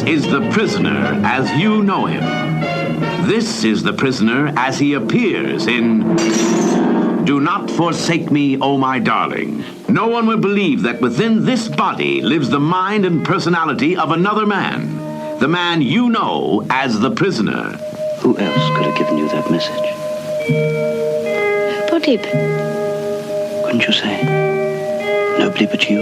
is the prisoner as you know him. This is the prisoner as he appears in Do Not Forsake Me, O My Darling. No one will believe that within this body lives the mind and personality of another man. The man you know as the prisoner. Who else could have given you that message? Nobody. Couldn't you say? Nobody but you?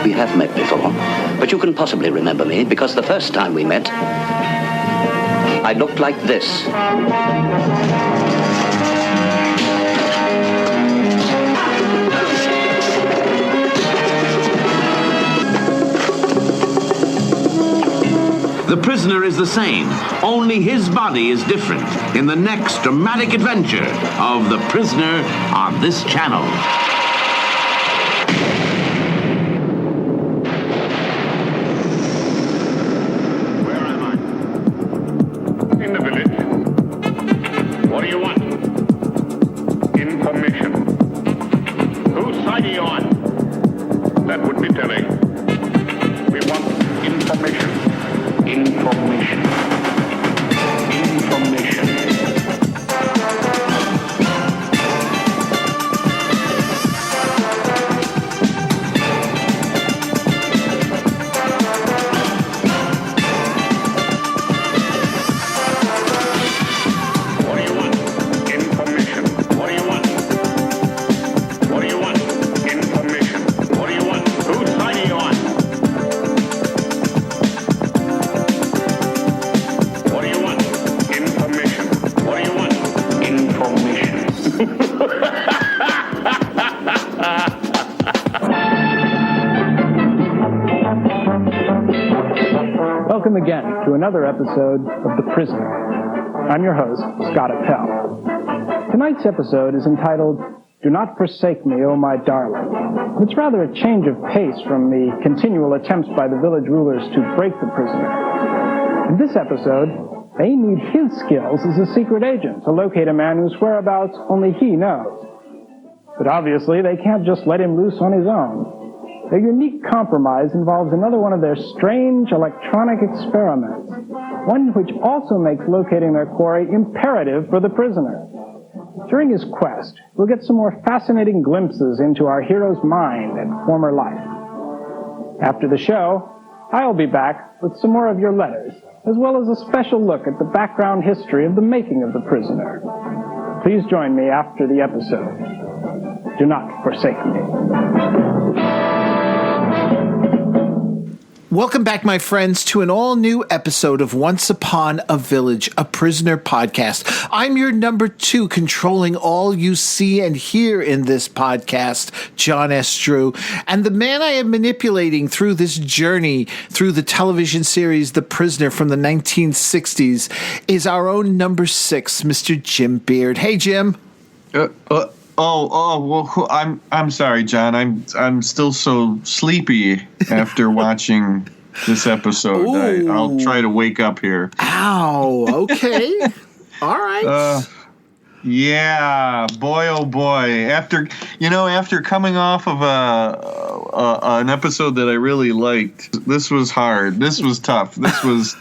We have met before, but you couldn't possibly remember me because the first time we met, I looked like this. The prisoner is the same, only his body is different in the next dramatic adventure of The Prisoner on this channel. Where am I? In the village. What do you want? Information. Whose side are you on? That would be telling. We want information. Information. What do you want? Information. What do you want? What do you want? Information. What do you want? Whose side are you on? What do you want? Information. What do you want? Information. Welcome again to another episode of The Prisoner. I'm your host, Scott Appel. Tonight's episode is entitled, Do Not Forsake Me, O My Darling. It's rather a change of pace from the continual attempts by the village rulers to break the prisoner. In this episode, they need his skills as a secret agent to locate a man whose whereabouts only he knows. But obviously, they can't just let him loose on his own. Their unique compromise involves another one of their strange electronic experiments, one which also makes locating their quarry imperative for the prisoner. During his quest, we'll get some more fascinating glimpses into our hero's mind and former life. After the show, I'll be back with some more of your letters, as well as a special look at the background history of the making of the prisoner. Please join me after the episode. Do not forsake me. Welcome back, my friends, to an all-new episode of Once Upon a Village, a Prisoner podcast. I'm your number 2, controlling all you see and hear in this podcast, John S. Drew. And the man I am manipulating through this journey through the television series The Prisoner from the 1960s is our own number 6, Mr. Jim Beard. Hey, Jim. Well, I'm sorry, John. I'm still so sleepy after watching this episode. I'll try to wake up here. Ow. Okay. All right. Yeah, boy, oh boy. After coming off of an episode that I really liked, this was hard. This was tough. This was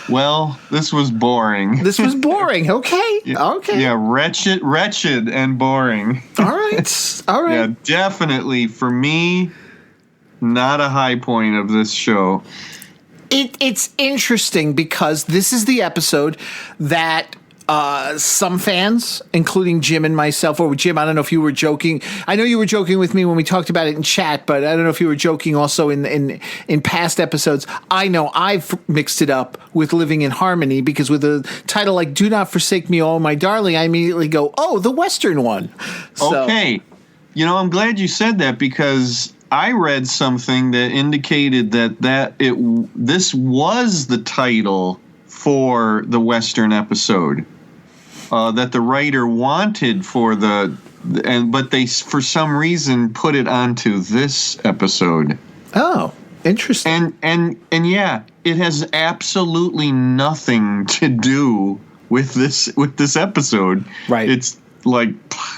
boring. This was boring. Okay. Okay. Yeah, wretched and boring. All right. All right. Yeah, definitely for me, not a high point of this show. It's interesting because this is the episode that some fans, including Jim and myself, or Jim, I don't know if you were joking. I know you were joking with me when we talked about it in chat, but I don't know if you were joking also in past episodes. I know I've mixed it up with Living in Harmony because with a title like Do Not Forsake Me, Oh My Darling, I immediately go, oh, the Western one. So, okay. I'm glad you said that because I read something that indicated that this was the title for the Western episode. That the writer wanted for but they for some reason put it onto this episode. Oh, interesting. And yeah, it has absolutely nothing to do with this episode. Right. It's like,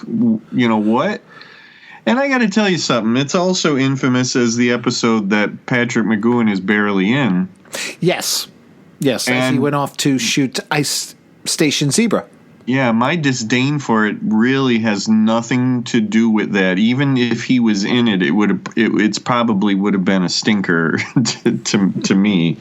what? And I got to tell you something. It's also infamous as the episode that Patrick McGoohan is barely in. Yes, as he went off to shoot Ice Station Zebra. Yeah, my disdain for it really has nothing to do with that. Even if he was in it, it's probably would have been a stinker to me.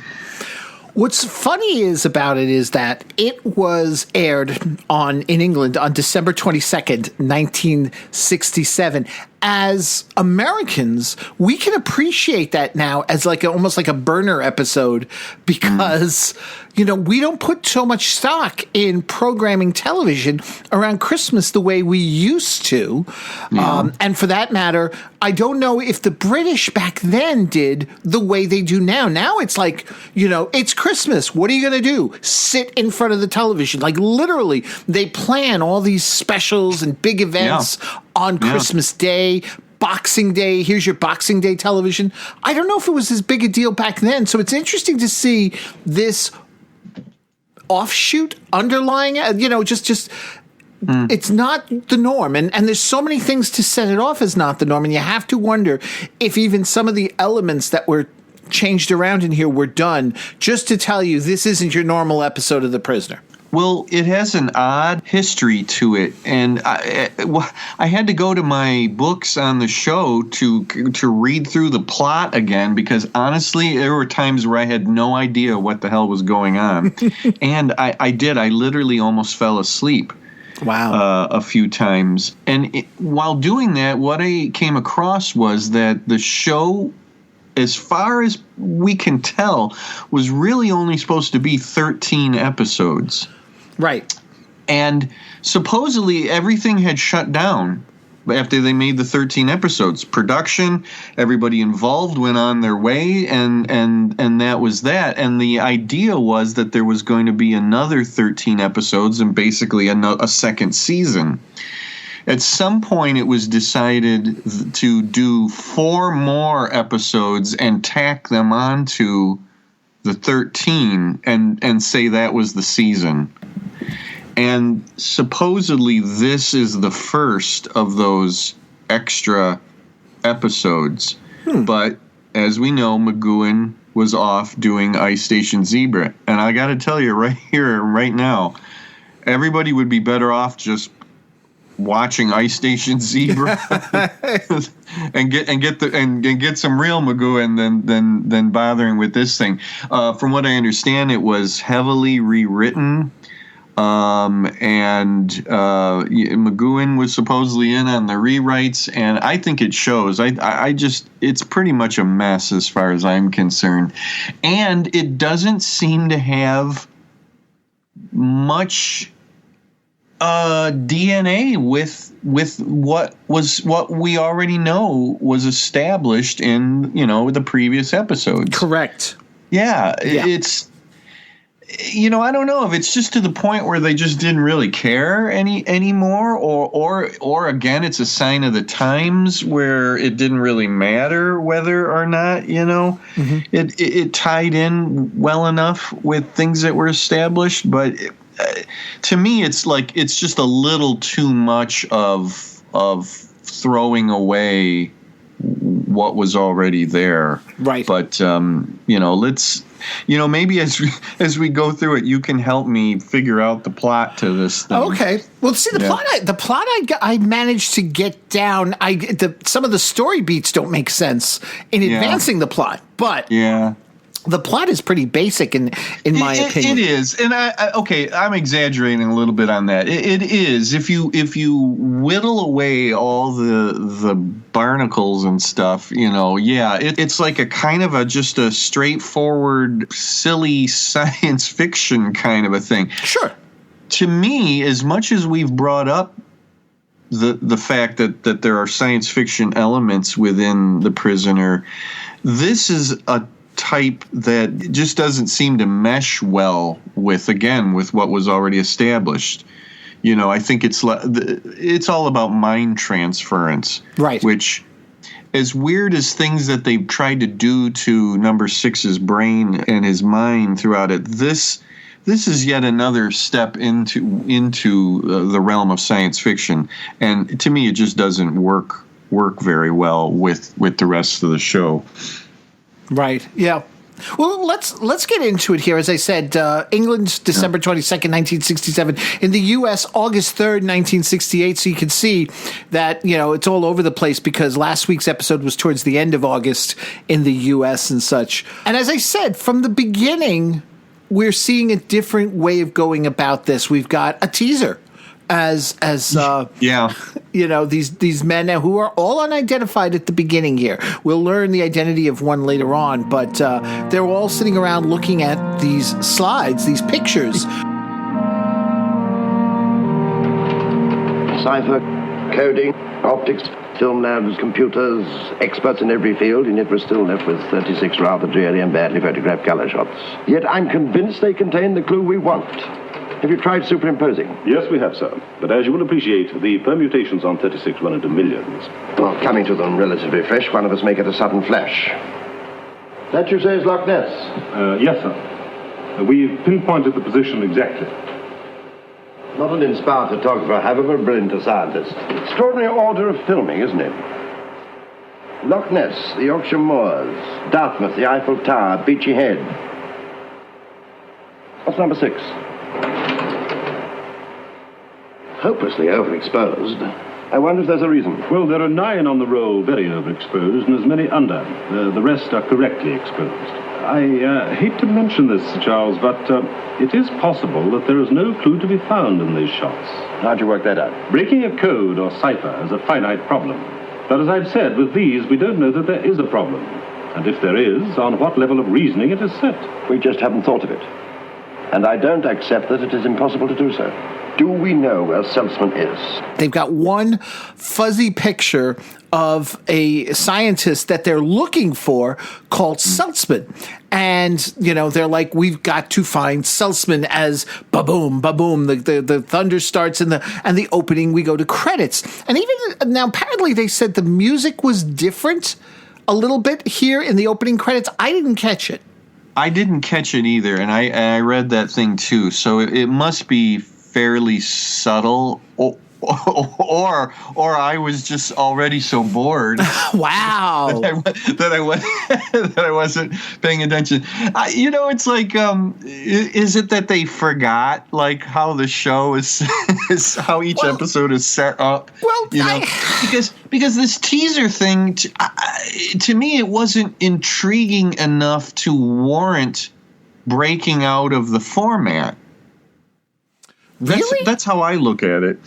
What's funny about it is that it was aired in England on December 22nd, 1967. As Americans, we can appreciate that now as almost like a burner episode because, we don't put so much stock in programming television around Christmas the way we used to. Yeah. And for that matter, I don't know if the British back then did the way they do now. Now it's it's Christmas. What are you going to do? Sit in front of the television. Literally, they plan all these specials and big events on Christmas Day, Boxing Day. Here's your Boxing Day television. I don't know if it was as big a deal back then. So it's interesting to see this offshoot underlying, it's not the norm. And there's so many things to set it off as not the norm. And you have to wonder if even some of the elements that were changed around in here were done just to tell you this isn't your normal episode of The Prisoner. Well, it has an odd history to it, and I had to go to my books on the show to read through the plot again because honestly, there were times where I had no idea what the hell was going on, and I literally almost fell asleep. Wow. A few times, and while doing that, what I came across was that the show, as far as we can tell, was really only supposed to be 13 episodes. Right. And supposedly everything had shut down after they made the 13 episodes. Production, everybody involved went on their way, and that was that. And the idea was that there was going to be another 13 episodes and basically a second season. At some point, it was decided to do 4 more episodes and tack them onto the 13 and say that was the season. And supposedly this is the first of those extra episodes. But as we know, McGowan was off doing Ice Station Zebra. And I got to tell you right here, right now, everybody would be better off just watching Ice Station Zebra and get some real McGowan than bothering with this thing. From what I understand, it was heavily rewritten. And McGowan was supposedly in on the rewrites, and I think it shows. It's pretty much a mess as far as I'm concerned, and it doesn't seem to have much DNA with what we already know was established in the previous episodes. Correct. Yeah. It's. I don't know if it's just to the point where they just didn't really care anymore, or again, it's a sign of the times where it didn't really matter whether or not it tied in well enough with things that were established. But to me, it's just a little too much of throwing away what was already there. Right. But let's. Maybe as we go through it, you can help me figure out the plot to this thing. Okay. Well, see, the plot I managed to get down. Some of the story beats don't make sense in advancing the plot, but the plot is pretty basic in my opinion. It is, and I'm exaggerating a little bit on that. It is. If you whittle away all the barnacles and stuff, it's like a kind of just a straightforward, silly science fiction kind of a thing. Sure. To me, as much as we've brought up the fact that there are science fiction elements within The Prisoner, this is a type that just doesn't seem to mesh well with what was already established. I think it's all about mind transference, right? Which, as weird as things that they've tried to do to Number 6's brain and his mind throughout it, this is yet another step into the realm of science fiction, and to me, it just doesn't work very well with the rest of the show. Right. Yeah. Well, let's get into it here. As I said, England, December 22nd, 1967. In the U.S., August 3rd, 1968. So you can see that, it's all over the place because last week's episode was towards the end of August in the U.S. and such. And as I said, from the beginning, we're seeing a different way of going about this. We've got a teaser as these men who are all unidentified at the beginning here. We'll learn the identity of one later on, but they're all sitting around looking at these slides, these pictures. Cipher, coding, optics, film labs, computers, experts in every field, and yet we're still left with 36 rather dreary and badly photographed color shots. Yet I'm convinced they contain the clue we want. Have you tried superimposing? Yes, we have, sir. But as you will appreciate, the permutations on 36 run into millions. Well, coming to them relatively fresh, one of us may get a sudden flash. That you say is Loch Ness? Yes, sir. We've pinpointed the position exactly. Not an inspired photographer, however brilliant a scientist. Extraordinary order of filming, isn't it? Loch Ness, the Yorkshire Moors, Dartmouth, the Eiffel Tower, Beachy Head. What's number 6? Hopelessly overexposed. I wonder if there's a reason. Well, there are 9 on the roll very overexposed and as many under. The rest are correctly exposed. I hate to mention this, Sir Charles, but it is possible that there is no clue to be found in these shots. How'd you work that out? Breaking a code or cipher is a finite problem. But as I've said, with these, we don't know that there is a problem. And if there is, on what level of reasoning it is set. We just haven't thought of it. And I don't accept that it is impossible to do so. Do we know where Salzman is? They've got one fuzzy picture of a scientist that they're looking for called Salzman. And, they're like, we've got to find Salzman as ba-boom, ba-boom. The thunder starts and the opening, we go to credits. And even now, apparently they said the music was different a little bit here in the opening credits. I didn't catch it. I didn't catch it either, and I read that thing too. So it must be fairly subtle, or I was just already so bored. Wow, that I wasn't paying attention. It's like, is it that they forgot like how the show is how each episode is set up? Well, because this teaser thing, to me, it wasn't intriguing enough to warrant breaking out of the format. Really? That's how I look at it.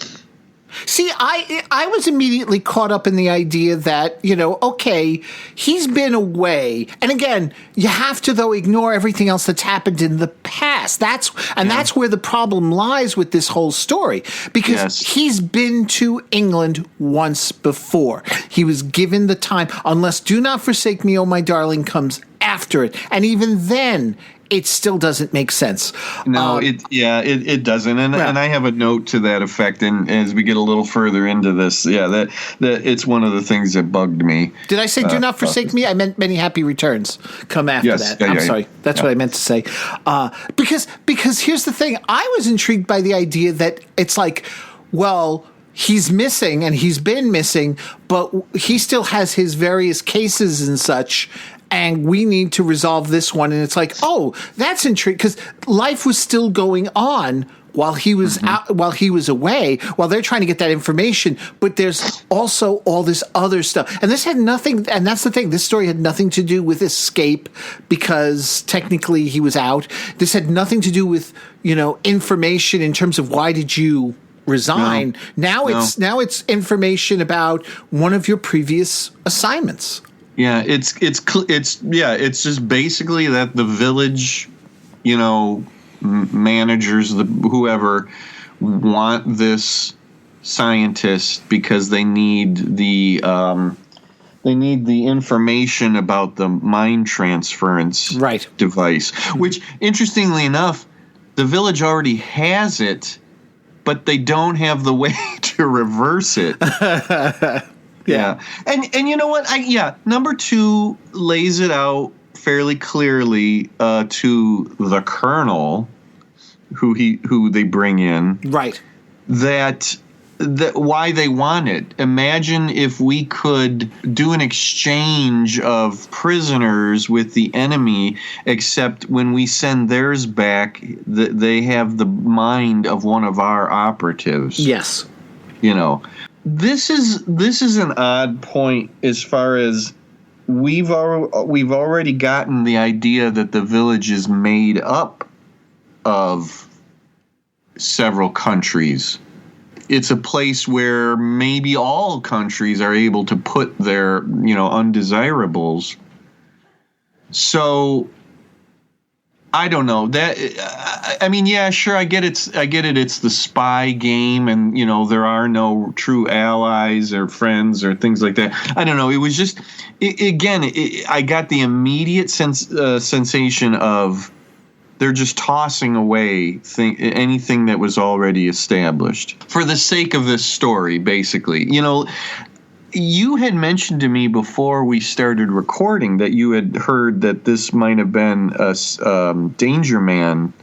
See, I was immediately caught up in the idea that, okay, he's been away. And again, you have to, though, ignore everything else that's happened in the past. That's where the problem lies with this whole story. Because he's been to England once before. He was given the time, unless Do Not Forsake Me, Oh My Darling comes after it. And even then, it still doesn't make sense. No, it doesn't. And I have a note to that effect. And as we get a little further into this, that it's one of the things that bugged me. Did I say Do Not Forsake Me? I meant Many Happy Returns come after that. I'm sorry. That's what I meant to say. Because here's the thing. I was intrigued by the idea that it's like, well, he's missing and he's been missing, but he still has his various cases and such. And we need to resolve this one. And it's like, oh, that's intriguing because life was still going on while he was out, while he was away, while they're trying to get that information. But there's also all this other stuff. And this had nothing. And that's the thing. This story had nothing to do with escape because technically he was out. This had nothing to do with, information in terms of why did you resign. Now it's information about one of your previous assignments. Yeah, it's just basically that the village, managers, whoever, want this scientist because they need the information about the mind transference device. Which, interestingly enough, the village already has it, but they don't have the way to reverse it. Yeah. And you know what? Number 2 lays it out fairly clearly to the colonel who they bring in. Right. That why they want it. Imagine if we could do an exchange of prisoners with the enemy, except when we send theirs back, they have the mind of one of our operatives. Yes. This is an odd point as far as we've already gotten the idea that the village is made up of several countries. It's a place where maybe all countries are able to put their, undesirables. So I don't know that. I mean, yeah, sure. I get it. It's the spy game, and there are no true allies or friends or things like that. I don't know. It was just, I got the immediate sensation of they're just tossing away anything that was already established for the sake of this story, basically. You had mentioned to me before we started recording that you had heard that this might have been a Danger Man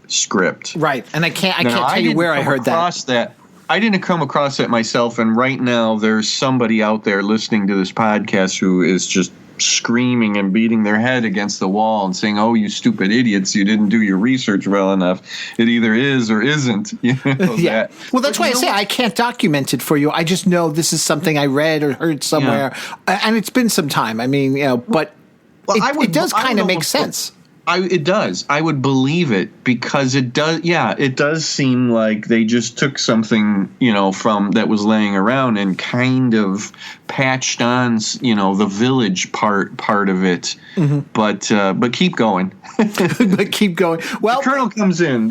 script. Right, and I can't tell you where I heard that. I didn't come across that myself, and right now there's somebody out there listening to this podcast who is just screaming and beating their head against the wall and saying, "Oh, you stupid idiots, you didn't do your research well enough. It either is or isn't." Yeah. Well, that's why I say I can't document it for you. I just know this is something I read or heard somewhere, and it's been some time. I mean, but it does kind of make sense. It does. I would believe it because it does. Yeah, it does seem like they just took something, from that was laying around and kind of patched on, the village part of it. Mm-hmm. But keep going. But keep going. Well, the colonel comes in.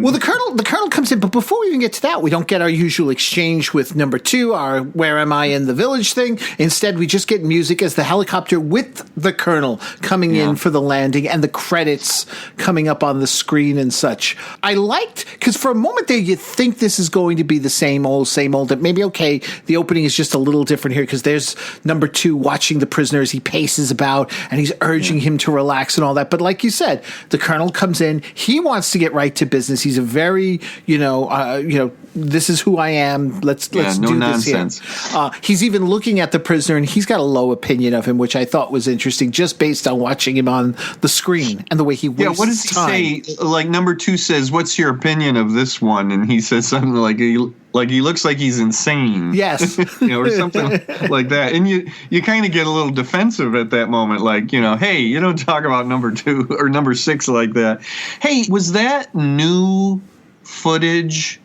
Well, the colonel comes in. But before we even get to that, we don't get our usual exchange with number 2, our "Where am I in the village" thing. Instead, we just get music as the helicopter with the colonel coming in for the landing, and the credits coming up on the screen and such. I liked, because for a moment there you think this is going to be the same old, that maybe, okay, the opening is just a little different here because there's number 2 watching the prisoner as he paces about and he's urging him to relax and all that. But like you said, the colonel comes in, he wants to get right to business. He's a very, this is who I am. Let's do nonsense. This here. He's even looking at the prisoner, and he's got a low opinion of him, which I thought was interesting, just based on watching him on the screen and the way he wastes time. Yeah, what does he say? Like number 2 says, "What's your opinion of this one?" And he says something like he looks like he's insane. Yes, or something like that. And you kind of get a little defensive at that moment, like, hey, you don't talk about number 2 or number 6 like that. Hey, was that new footage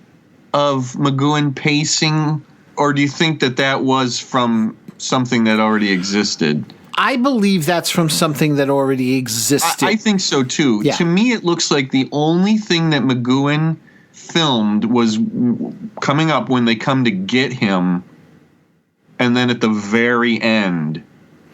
of McGowan pacing, or do you think that was from something that already existed? I believe that's from something that already existed. I think so too. Yeah. To me, it looks like the only thing that McGowan filmed was coming up when they come to get him, and then at the very end,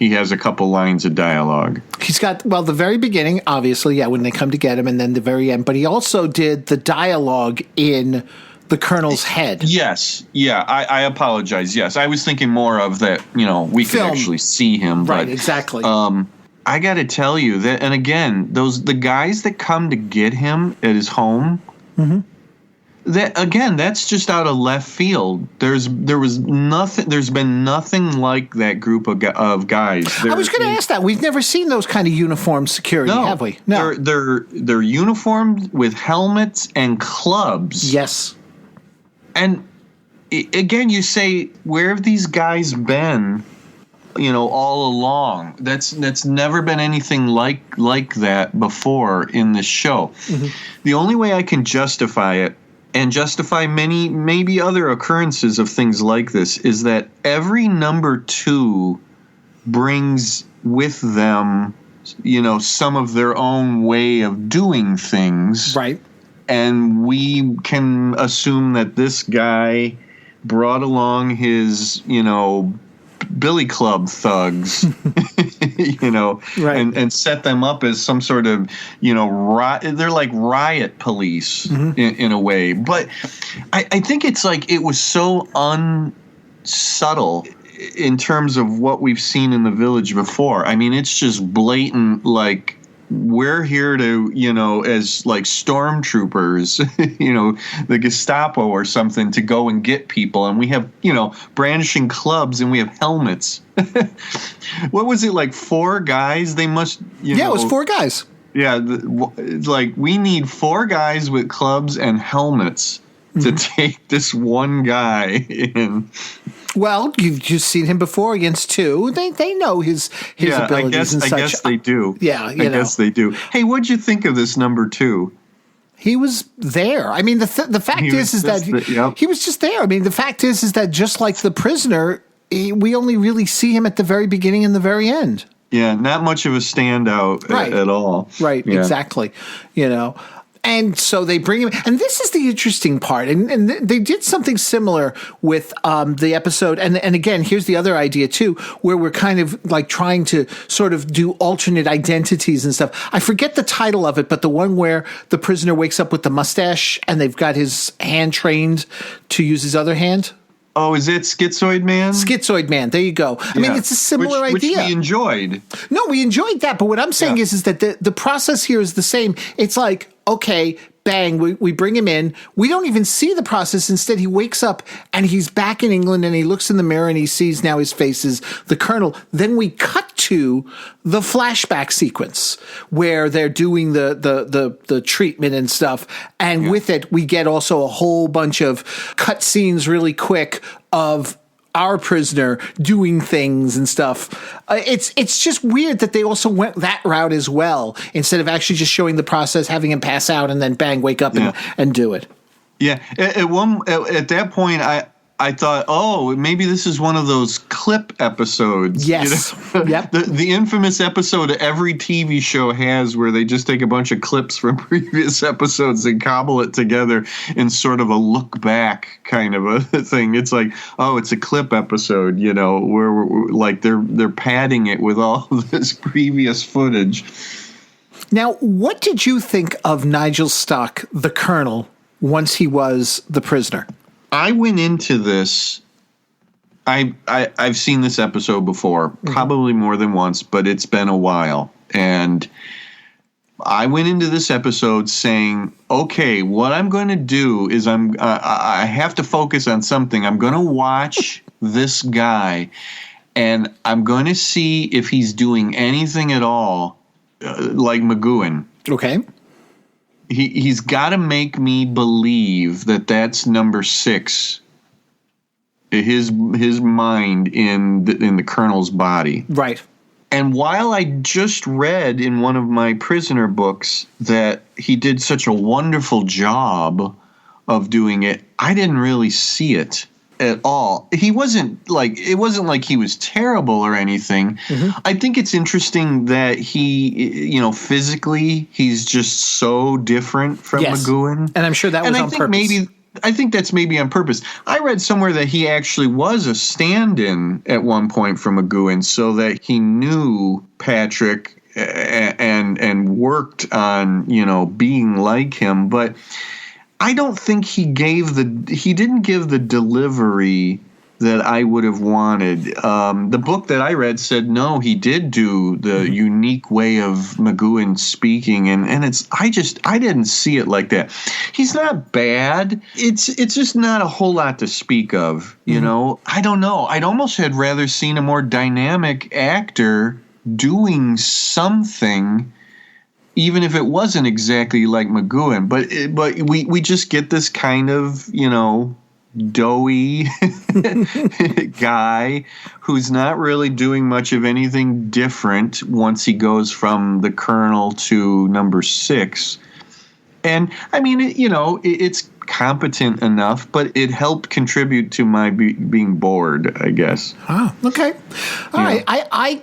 he has a couple lines of dialogue. He's got, the very beginning, obviously, when they come to get him, and then the very end. But he also did the dialogue in the colonel's head. Yes. Yeah, I apologize. Yes, I was thinking more of that, we can actually see him. Right, exactly. I got to tell you that, and again, the guys that come to get him at his home, that's just out of left field. There's been nothing like that group of guys. I was going to ask that. We've never seen those kind of uniformed security, have we? No. They're uniformed with helmets and clubs. Yes. And again, you say, where have these guys been, all along? That's never been anything like that before in this show. Mm-hmm. The only way I can justify it, and justify many, maybe other occurrences of things like this, is that every number 2 brings with them, some of their own way of doing things. Right. And we can assume that this guy brought along his, billy club thugs, right. and set them up as some sort of, they're like riot police in a way. But I think it's like it was so unsubtle in terms of what we've seen in the village before. I mean, it's just blatant, like, we're here to, as like stormtroopers, the Gestapo or something, to go and get people. And we have, brandishing clubs, and we have helmets. What was it, like 4 guys? They must, Yeah, it was 4 guys. Yeah, it's like we need 4 guys with clubs and helmets to take this one guy in. Well, you've just seen him before against 2. They know his abilities and such. I guess they do. Yeah, I guess they do. Hey, what'd you think of this number 2? He was there. I mean, the fact is that he was just there. I mean, the fact is that just like the prisoner, we only really see him at the very beginning and the very end. Yeah, not much of a standout at all. Right, yeah. Exactly. And so they bring him, and this is the interesting part, and they did something similar with the episode, and again, here's the other idea too, where we're kind of like trying to sort of do alternate identities and stuff. I forget the title of it, but the one where the prisoner wakes up with the mustache, and they've got his hand trained to use his other hand. Oh, is it Schizoid Man? Schizoid Man. There you go. I mean, it's a similar idea. Which we enjoyed. No, we enjoyed that. But what I'm saying is that the process here is the same. It's like, okay, bang, we bring him in. We don't even see the process. Instead, he wakes up and he's back in England, and he looks in the mirror and he sees now his face is the Colonel. Then we cut to the flashback sequence where they're doing the treatment and stuff. And with it, we get also a whole bunch of cut scenes really quick of our prisoner doing things and stuff. It's just weird that they also went that route as well, instead of actually just showing the process, having him pass out, and then bang, wake up and do it. Yeah. At that point, I thought, oh, maybe this is one of those clip episodes. Yes. Yep. The infamous episode every TV show has, where they just take a bunch of clips from previous episodes and cobble it together in sort of a look back kind of a thing. It's like, oh, it's a clip episode, where we're like they're padding it with all this previous footage. Now, what did you think of Nigel Stock, the Colonel, once he was the prisoner? I went into this. I've seen this episode before, probably more than once, but it's been a while. And I went into this episode saying, okay, what I'm going to do is I have to focus on something. I'm going to watch this guy, and I'm going to see if he's doing anything at all like McGowan. Okay. He's got to make me believe that that's number 6, his mind in the Colonel's body. Right. And while I just read in one of my prisoner books that he did such a wonderful job of doing it, I didn't really see it at all. It wasn't like he was terrible or anything. I think it's interesting that he, physically, he's just so different from McGowan. And I'm sure that was on purpose. I think that's maybe on purpose. I read somewhere that he actually was a stand-in at one point for McGowan, so that he knew Patrick and worked on, being like him. But I don't think he didn't give the delivery that I would have wanted. The book that I read said no, he did do the unique way of McGowan speaking, and I didn't see it like that. He's not bad. It's just not a whole lot to speak of, I don't know. I'd almost had rather seen a more dynamic actor doing something, even if it wasn't exactly like McGowan, but we just get this kind of, doughy guy who's not really doing much of anything different once he goes from the Colonel to number 6. And I mean, it's competent enough, but it helped contribute to my being bored, I guess. Oh, okay. All right. I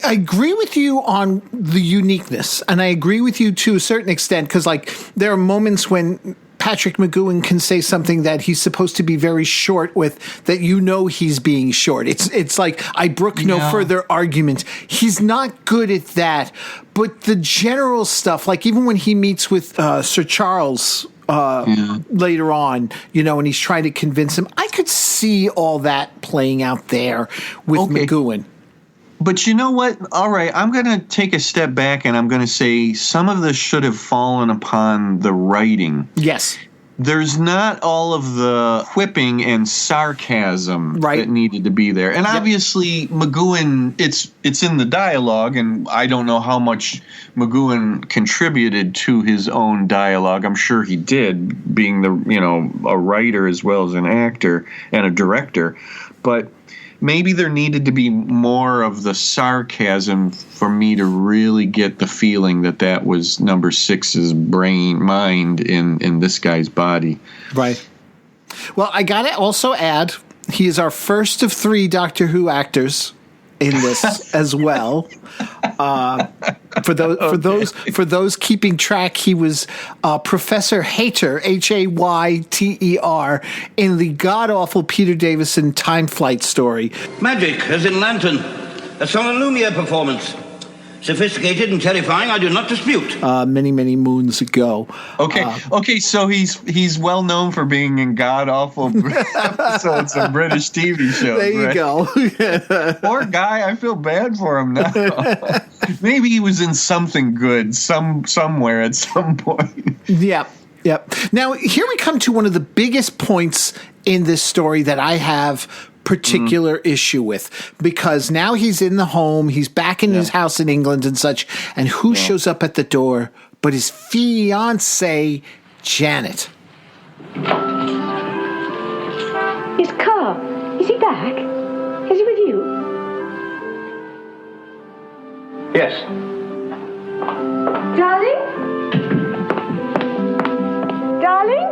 agree with you on the uniqueness, and I agree with you to a certain extent, because there are moments when Patrick McGowan can say something that he's supposed to be very short with, that he's being short. It's like, I brook no further argument. He's not good at that. But the general stuff, like even when he meets with Sir Charles later on, and he's trying to convince him, I could see all that playing out there with McGowan. But you know what? All right, I'm going to take a step back and I'm going to say some of this should have fallen upon the writing. Yes. There's not all of the quipping and sarcasm that needed to be there. And obviously, McGowan, it's in the dialogue, and I don't know how much McGowan contributed to his own dialogue. I'm sure he did, being a writer as well as an actor and a director. But maybe there needed to be more of the sarcasm for me to really get the feeling that was number 6's mind in this guy's body. Right. Well, I got to also add, he is our first of 3 Doctor Who actors in this as well. For those keeping track, he was Professor Hayter, Hayter, in the god-awful Peter Davison Time Flight story. Magic, as in Lantern. A Solalumia performance. Sophisticated and terrifying, I do not dispute. Many, many moons ago. Okay, so he's well known for being in god-awful episodes of British TV shows. There you go. Poor guy, I feel bad for him now. Maybe he was in something good somewhere at some point. Yep. Now, here we come to one of the biggest points in this story that I have particular issue with, because now he's in the home, he's back in his house in England and such, and who shows up at the door but his fiancée, Janet. His car. Is he back? Is he with you? Yes. Darling? Darling?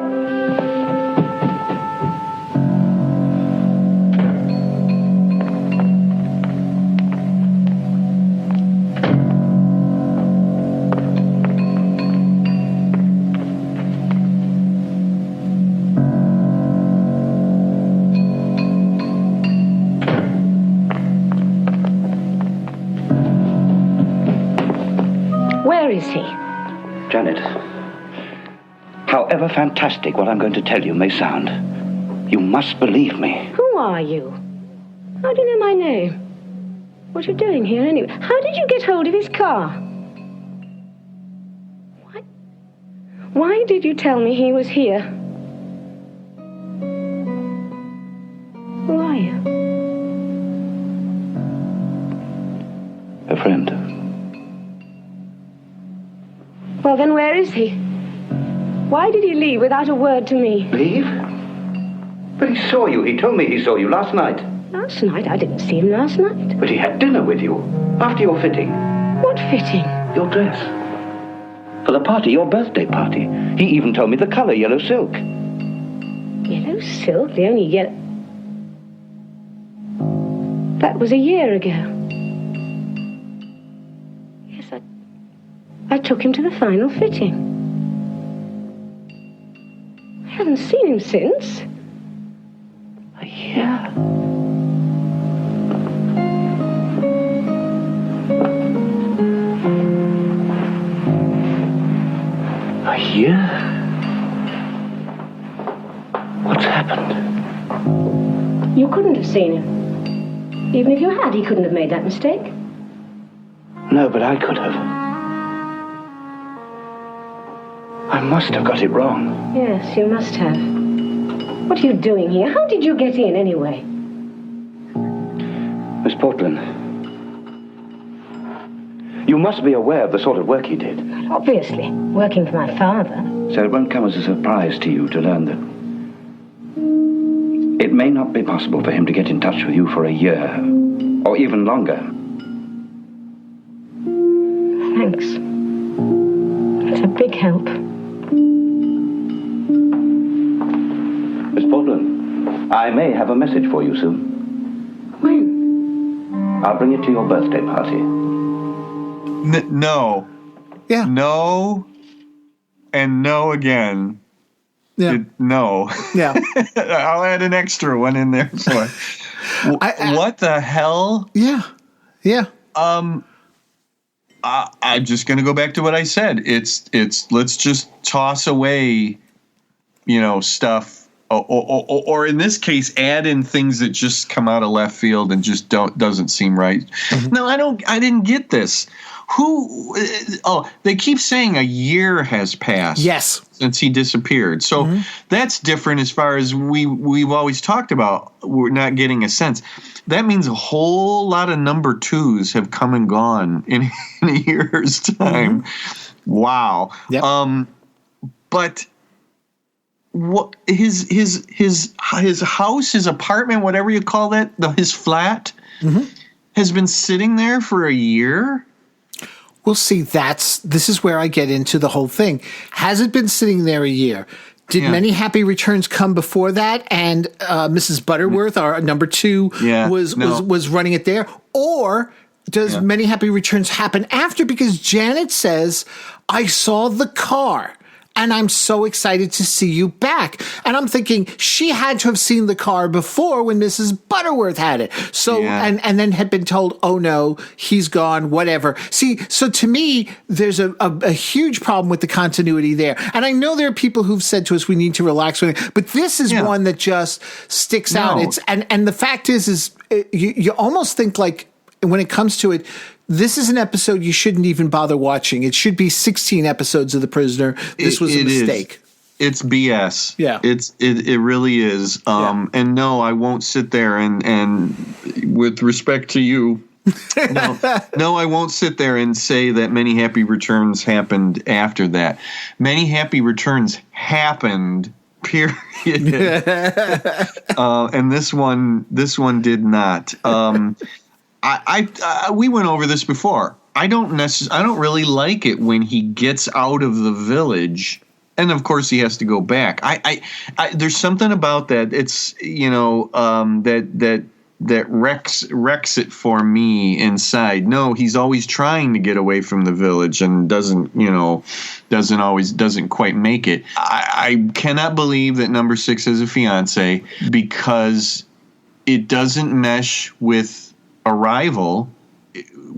Where is he? Janet, however fantastic what I'm going to tell you may sound, you must believe me. Who are you? How do you know my name? What are you doing here anyway? How did you get hold of his car? Why did you tell me he was here? Who are you? A friend. Well, then where is he? Why did he leave without a word to me? Leave? But he saw you. He told me he saw you last night. Last night? I didn't see him last night. But he had dinner with you after your fitting. What fitting? Your dress. For the party, your birthday party. He even told me the color, yellow silk. Yellow silk? The only yellow... That was a year ago. Yes, I took him to the final fitting. I haven't seen him since. A year? A year? What's happened? You couldn't have seen him. Even if you had, he couldn't have made that mistake. No, but I could have. I must have got it wrong. Yes, you must have. What are you doing here? How did you get in, anyway? Miss Portland, you must be aware of the sort of work he did. Obviously, working for my father. So it won't come as a surprise to you to learn that it may not be possible for him to get in touch with you for a year, or even longer. Thanks. It's a big help. Miss Portland, I may have a message for you soon. When? I'll bring it to your birthday party. No. Yeah. No. And no again. Yeah. No. Yeah. I'll add an extra one in there for. What the hell? Yeah. Yeah. I'm just going to go back to what I said. It's let's just toss away, stuff or in this case, add in things that just come out of left field and just doesn't seem right. Mm-hmm. No, I didn't get this. They keep saying a year has passed. Yes. Since he disappeared. So that's different as far as we've always talked about. We're not getting a sense. That means a whole lot of number 2s have come and gone in a year's time. Mm-hmm. Wow. Yep. But what his house, his apartment, whatever you call that, his flat, has been sitting there for a year. Well, see, this is where I get into the whole thing. Has it been sitting there a year? Did Many Happy Returns come before that, and Mrs. Butterworth, our number 2, was running it there, or does Many Happy Returns happen after? Because Janet says, "I saw the car, and I'm so excited to see you back." And I'm thinking she had to have seen the car before when Mrs. Butterworth had it. So, and then had been told, "Oh no, he's gone," whatever. See, so to me, there's a huge problem with the continuity there. And I know there are people who've said to us, we need to relax with it, but this is one that just sticks out. And the fact is you almost think like, when it comes to it, this is an episode you shouldn't even bother watching. It should be 16 episodes of The Prisoner. This was a mistake. It's BS. Yeah. It really is. And no, I won't sit there and with respect to you, no, I won't sit there and say that Many Happy Returns happened after that. Many Happy Returns happened, period. And this one did not. We went over this before. I don't really like it when he gets out of the village, and of course he has to go back. There's something about that. It's that wrecks it for me inside. No, he's always trying to get away from the village and doesn't quite make it. I cannot believe that number 6 has a fiance, because it doesn't mesh with Arrival.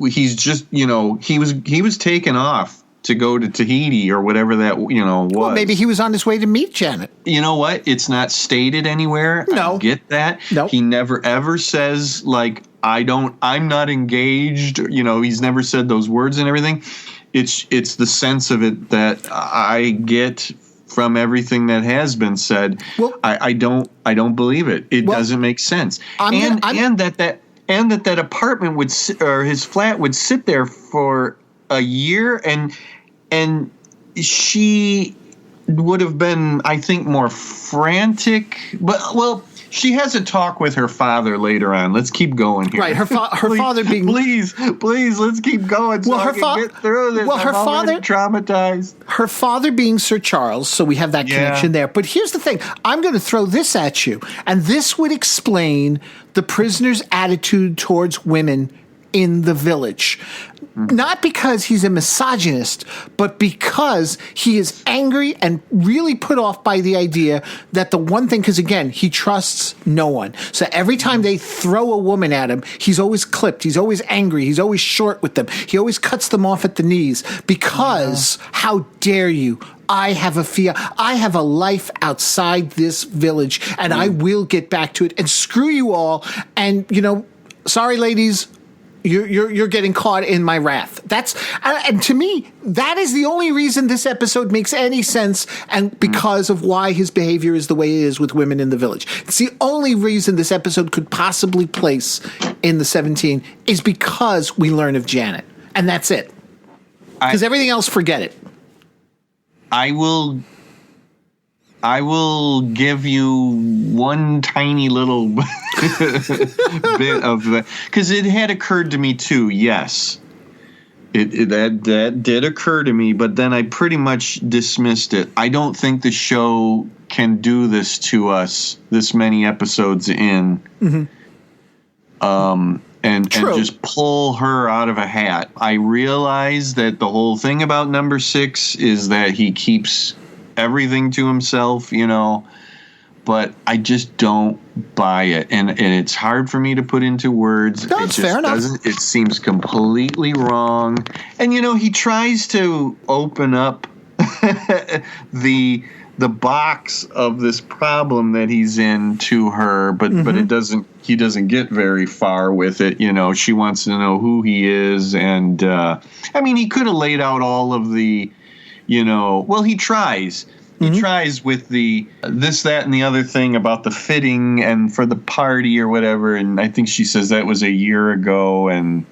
He's just, he was taken off to go to Tahiti or whatever that, was. Well, maybe he was on his way to meet Janet. You know what? It's not stated anywhere. No. I get that. No. He never ever says, like, I'm not engaged. He's never said those words and everything. It's the sense of it that I get from everything that has been said. Well, I don't believe it. It doesn't make sense. And that apartment would or his flat would sit there for a year, and she would have been, I think, more frantic. But she has a talk with her father later on. Let's keep going here. Right, her father being please, let's keep going. So I can get through this. Well, her father traumatized. Her father being Sir Charles, so we have that connection there. But here's the thing: I'm going to throw this at you, and this would explain the prisoner's attitude towards women in the village. Not because he's a misogynist, but because he is angry and really put off by the idea that the one thing, because again, he trusts no one. So every time they throw a woman at him, he's always clipped. He's always angry. He's always short with them. He always cuts them off at the knees because how dare you? I have a life outside this village, and I will get back to it, and screw you all. And, sorry, ladies, you're getting caught in my wrath. And to me, that is the only reason this episode makes any sense, and because of why his behavior is the way it is with women in the village. It's the only reason this episode could possibly place in the 17 is because we learn of Janet, and that's it. Because everything else, forget it. I will give you one tiny little bit of that, because it had occurred to me too. Yes, that did occur to me, but then I pretty much dismissed it. I don't think the show can do this to us this many episodes in, and just pull her out of a hat. I realize that the whole thing about number 6 is that he keeps everything to himself, but I just don't buy it, and it's hard for me to put into words. No, it's fair enough. It seems completely wrong, and he tries to open up the the box of this problem that he's in to her, but he doesn't get very far with it. She wants to know who he is, and he could have laid out all of the, he tries. He tries with the this, that, and the other thing about the fitting and for the party or whatever, and I think she says that was a year ago, and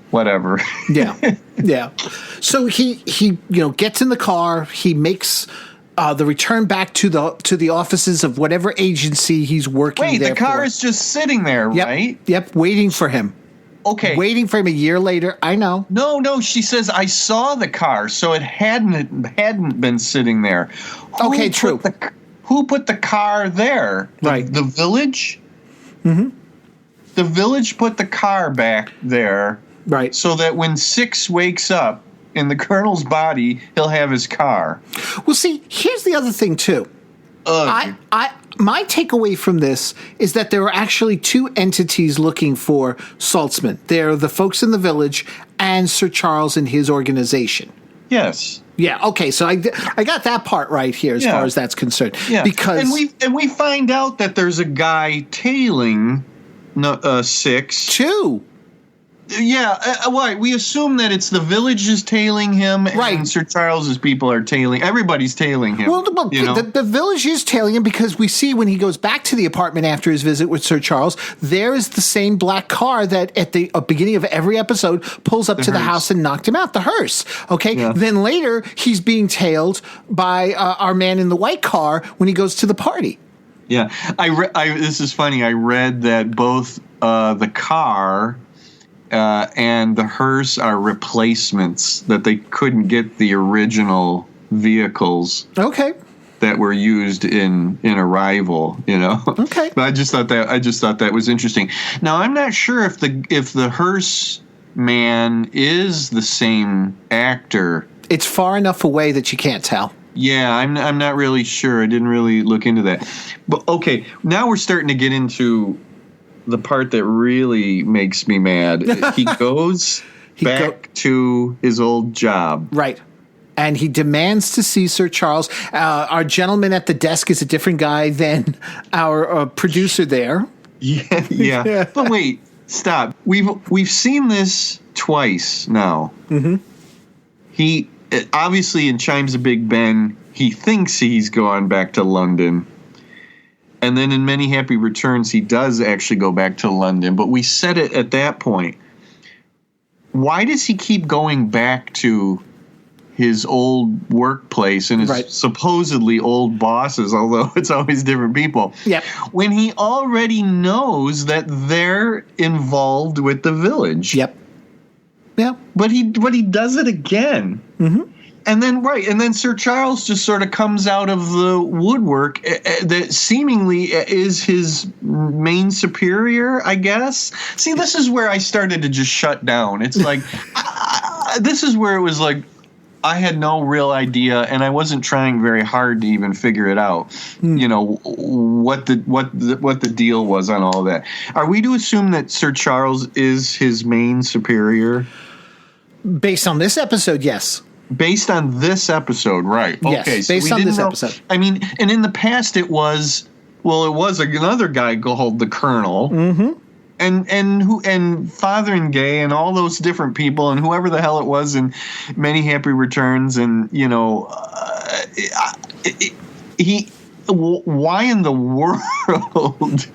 whatever. Yeah. So he gets in the car. He makes the return back to the offices of whatever agency he's working. Wait, there the car for. is just sitting there, right? Yep, waiting for him. Okay. Waiting for him a year later. I know. No, she says I saw the car, so it hadn't been sitting there. Okay, true. Who put the car there? Right. The village? Mm-hmm. The village put the car back there. Right. So that when Six wakes up in the Colonel's body, he'll have his car. Well, see, here's the other thing, too. My takeaway from this is that there are actually two entities looking for Saltzman. They're the folks in the village and Sir Charles and his organization. Yes. Yeah. Okay. So I got that part right here as far as that's concerned. Yeah. Because we find out that there's a guy tailing Six. Two. Yeah, we assume that it's the village is tailing him, and Sir Charles's people are tailing. Everybody's tailing him. Well, the village is tailing him because we see when he goes back to the apartment after his visit with Sir Charles, there is the same black car that at the beginning of every episode pulls up to the house and knocked him out, the hearse. Okay, then later he's being tailed by our man in the white car when he goes to the party. Yeah, this is funny. I read that both the car and the hearse are replacements, that they couldn't get the original vehicles. Okay. That were used in Arrival, Okay. But I just thought that was interesting. Now I'm not sure if the hearse man is the same actor. It's far enough away that you can't tell. Yeah, I'm not really sure. I didn't really look into that. But okay, now we're starting to get into the part that really makes me mad. He goes back to his old job. Right. And he demands to see Sir Charles. Our gentleman at the desk is a different guy than our producer there. Yeah. But wait, stop. We've seen this twice now. Mm-hmm. He obviously in Chimes of Big Ben, he thinks he's gone back to London. And then in Many Happy Returns, he does actually go back to London. But we said it at that point. Why does he keep going back to his old workplace and his supposedly old bosses, although it's always different people, when he already knows that they're involved with the village? Yep. Yeah. But he does it again. Mm-hmm. And then Sir Charles just sort of comes out of the woodwork that seemingly is his main superior, I guess. See, this is where I started to just shut down. It's like, this is where it was like, I had no real idea, and I wasn't trying very hard to even figure it out. What the deal was on all that. Are we to assume that Sir Charles is his main superior? Based on this episode, yes. Based on this episode, right? Yes, okay, so based on this episode. I mean, and in the past, it was another guy called the Colonel, and Fotheringay and all those different people and whoever the hell it was in Many Happy Returns, and why in the world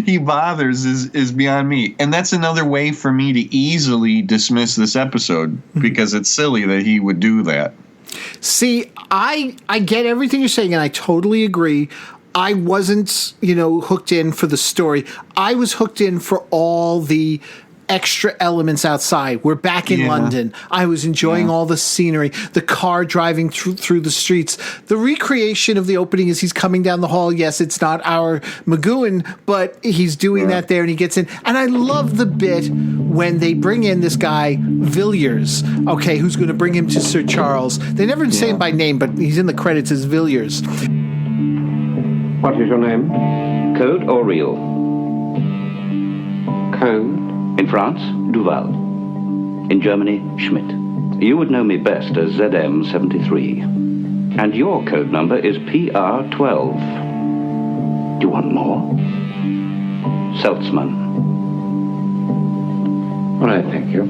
he bothers is beyond me. And that's another way for me to easily dismiss this episode because it's silly that he would do that. See, I get everything you're saying, and I totally agree. I wasn't, hooked in for the story. I was hooked in for all the extra elements outside. We're back in London. I was enjoying all the scenery, the car driving through the streets, the recreation of the opening as he's coming down the hall. Yes, it's not our McGowan, but he's doing that there and he gets in. And I love the bit when they bring in this guy, Villiers, who's going to bring him to Sir Charles. They never say him by name, but he's in the credits as Villiers. What is your name? Code or real? Code. In France, Duval. In Germany, Schmidt. You would know me best as ZM73. And your code number is PR12. Do you want more? Seltzman. All right, thank you.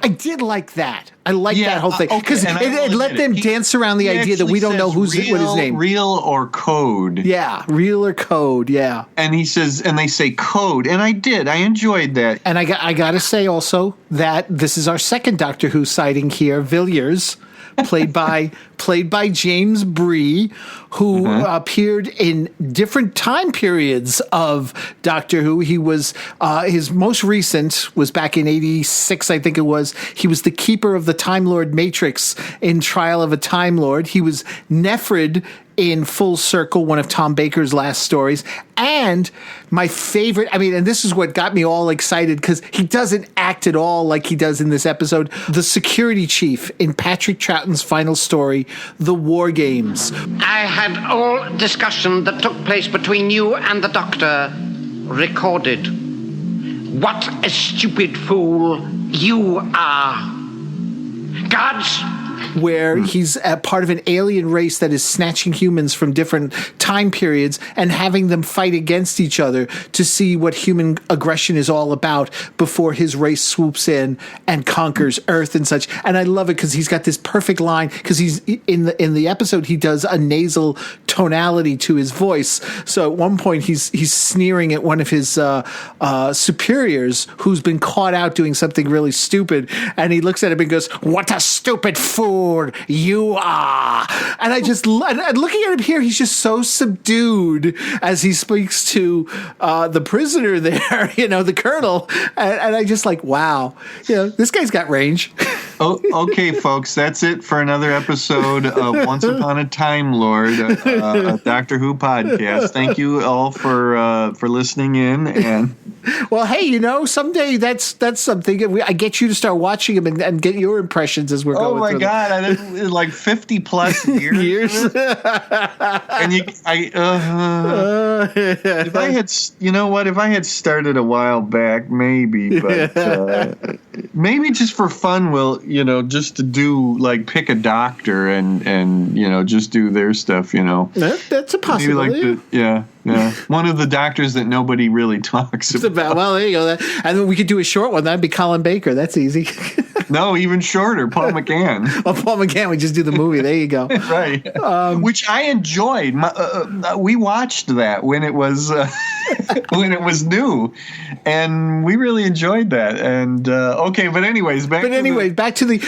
I did like that. I like that whole thing because okay, it let them dance around the idea that we don't know what his name. Real or code? Yeah, real or code. Yeah. And he says, and they say code, and I did. I enjoyed that. And I got to say also that this is our second Doctor Who sighting here, Villiers. Played by James Bree, who appeared in different time periods of Doctor Who. He was his most recent was back in '86, I think it was. He was the keeper of the Time Lord Matrix in Trial of a Time Lord. He was Nephrid in Full Circle, one of Tom Baker's last stories. And my favorite, and this is what got me all excited because he doesn't act at all like he does in this episode. The security chief in Patrick Troughton's final story, The War Games. I had all discussion that took place between you and the Doctor recorded. What a stupid fool you are. Guards! Where he's a part of an alien race that is snatching humans from different time periods and having them fight against each other to see what human aggression is all about before his race swoops in and conquers Earth and such. And I love it because he's got this perfect line because he's in the episode he does a nasal tonality to his voice. So at one point he's sneering at one of his superiors who's been caught out doing something really stupid, and he looks at him and goes, "What a stupid fool you are." And I just, and looking at him here, he's just so subdued as he speaks to the prisoner there, the colonel. And I just like, wow, this guy's got range. Oh, okay, folks, that's it for another episode of Once Upon a Time Lord, a Doctor Who podcast. Thank you all for listening in. And well, hey, someday that's something. I get you to start watching him and get your impressions as we're going. Oh my through God, I did like 50 plus years. And if I had, if I had started a while back, maybe, but maybe just for fun, just to do pick a doctor and just do their stuff, That's a possibility. Yeah. One of the doctors that nobody really talks about. Well, there you go. And then we could do a short one. That'd be Colin Baker. That's easy. No, even shorter. Paul McGann. Paul McGann. We just do the movie. There you go. Right. Which I enjoyed. We watched that when it was new, and we really enjoyed that. And okay, but anyways, back to the.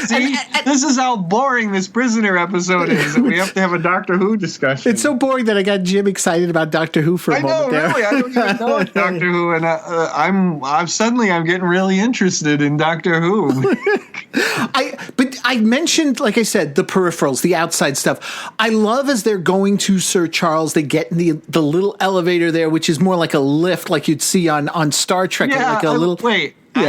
This is how boring this prisoner episode is. That we have to have a Doctor Who discussion. It's so boring that I got Jim excited about Doctor Who for a moment there. Really, I don't even know Doctor Who, and I'm getting really interested in Doctor Who. But I mentioned, like I said, the peripherals, the outside stuff. I love as they're going to Sir Charles, they get in the little elevator there, which is more like a lift, like you'd see on Star Trek. Yeah, I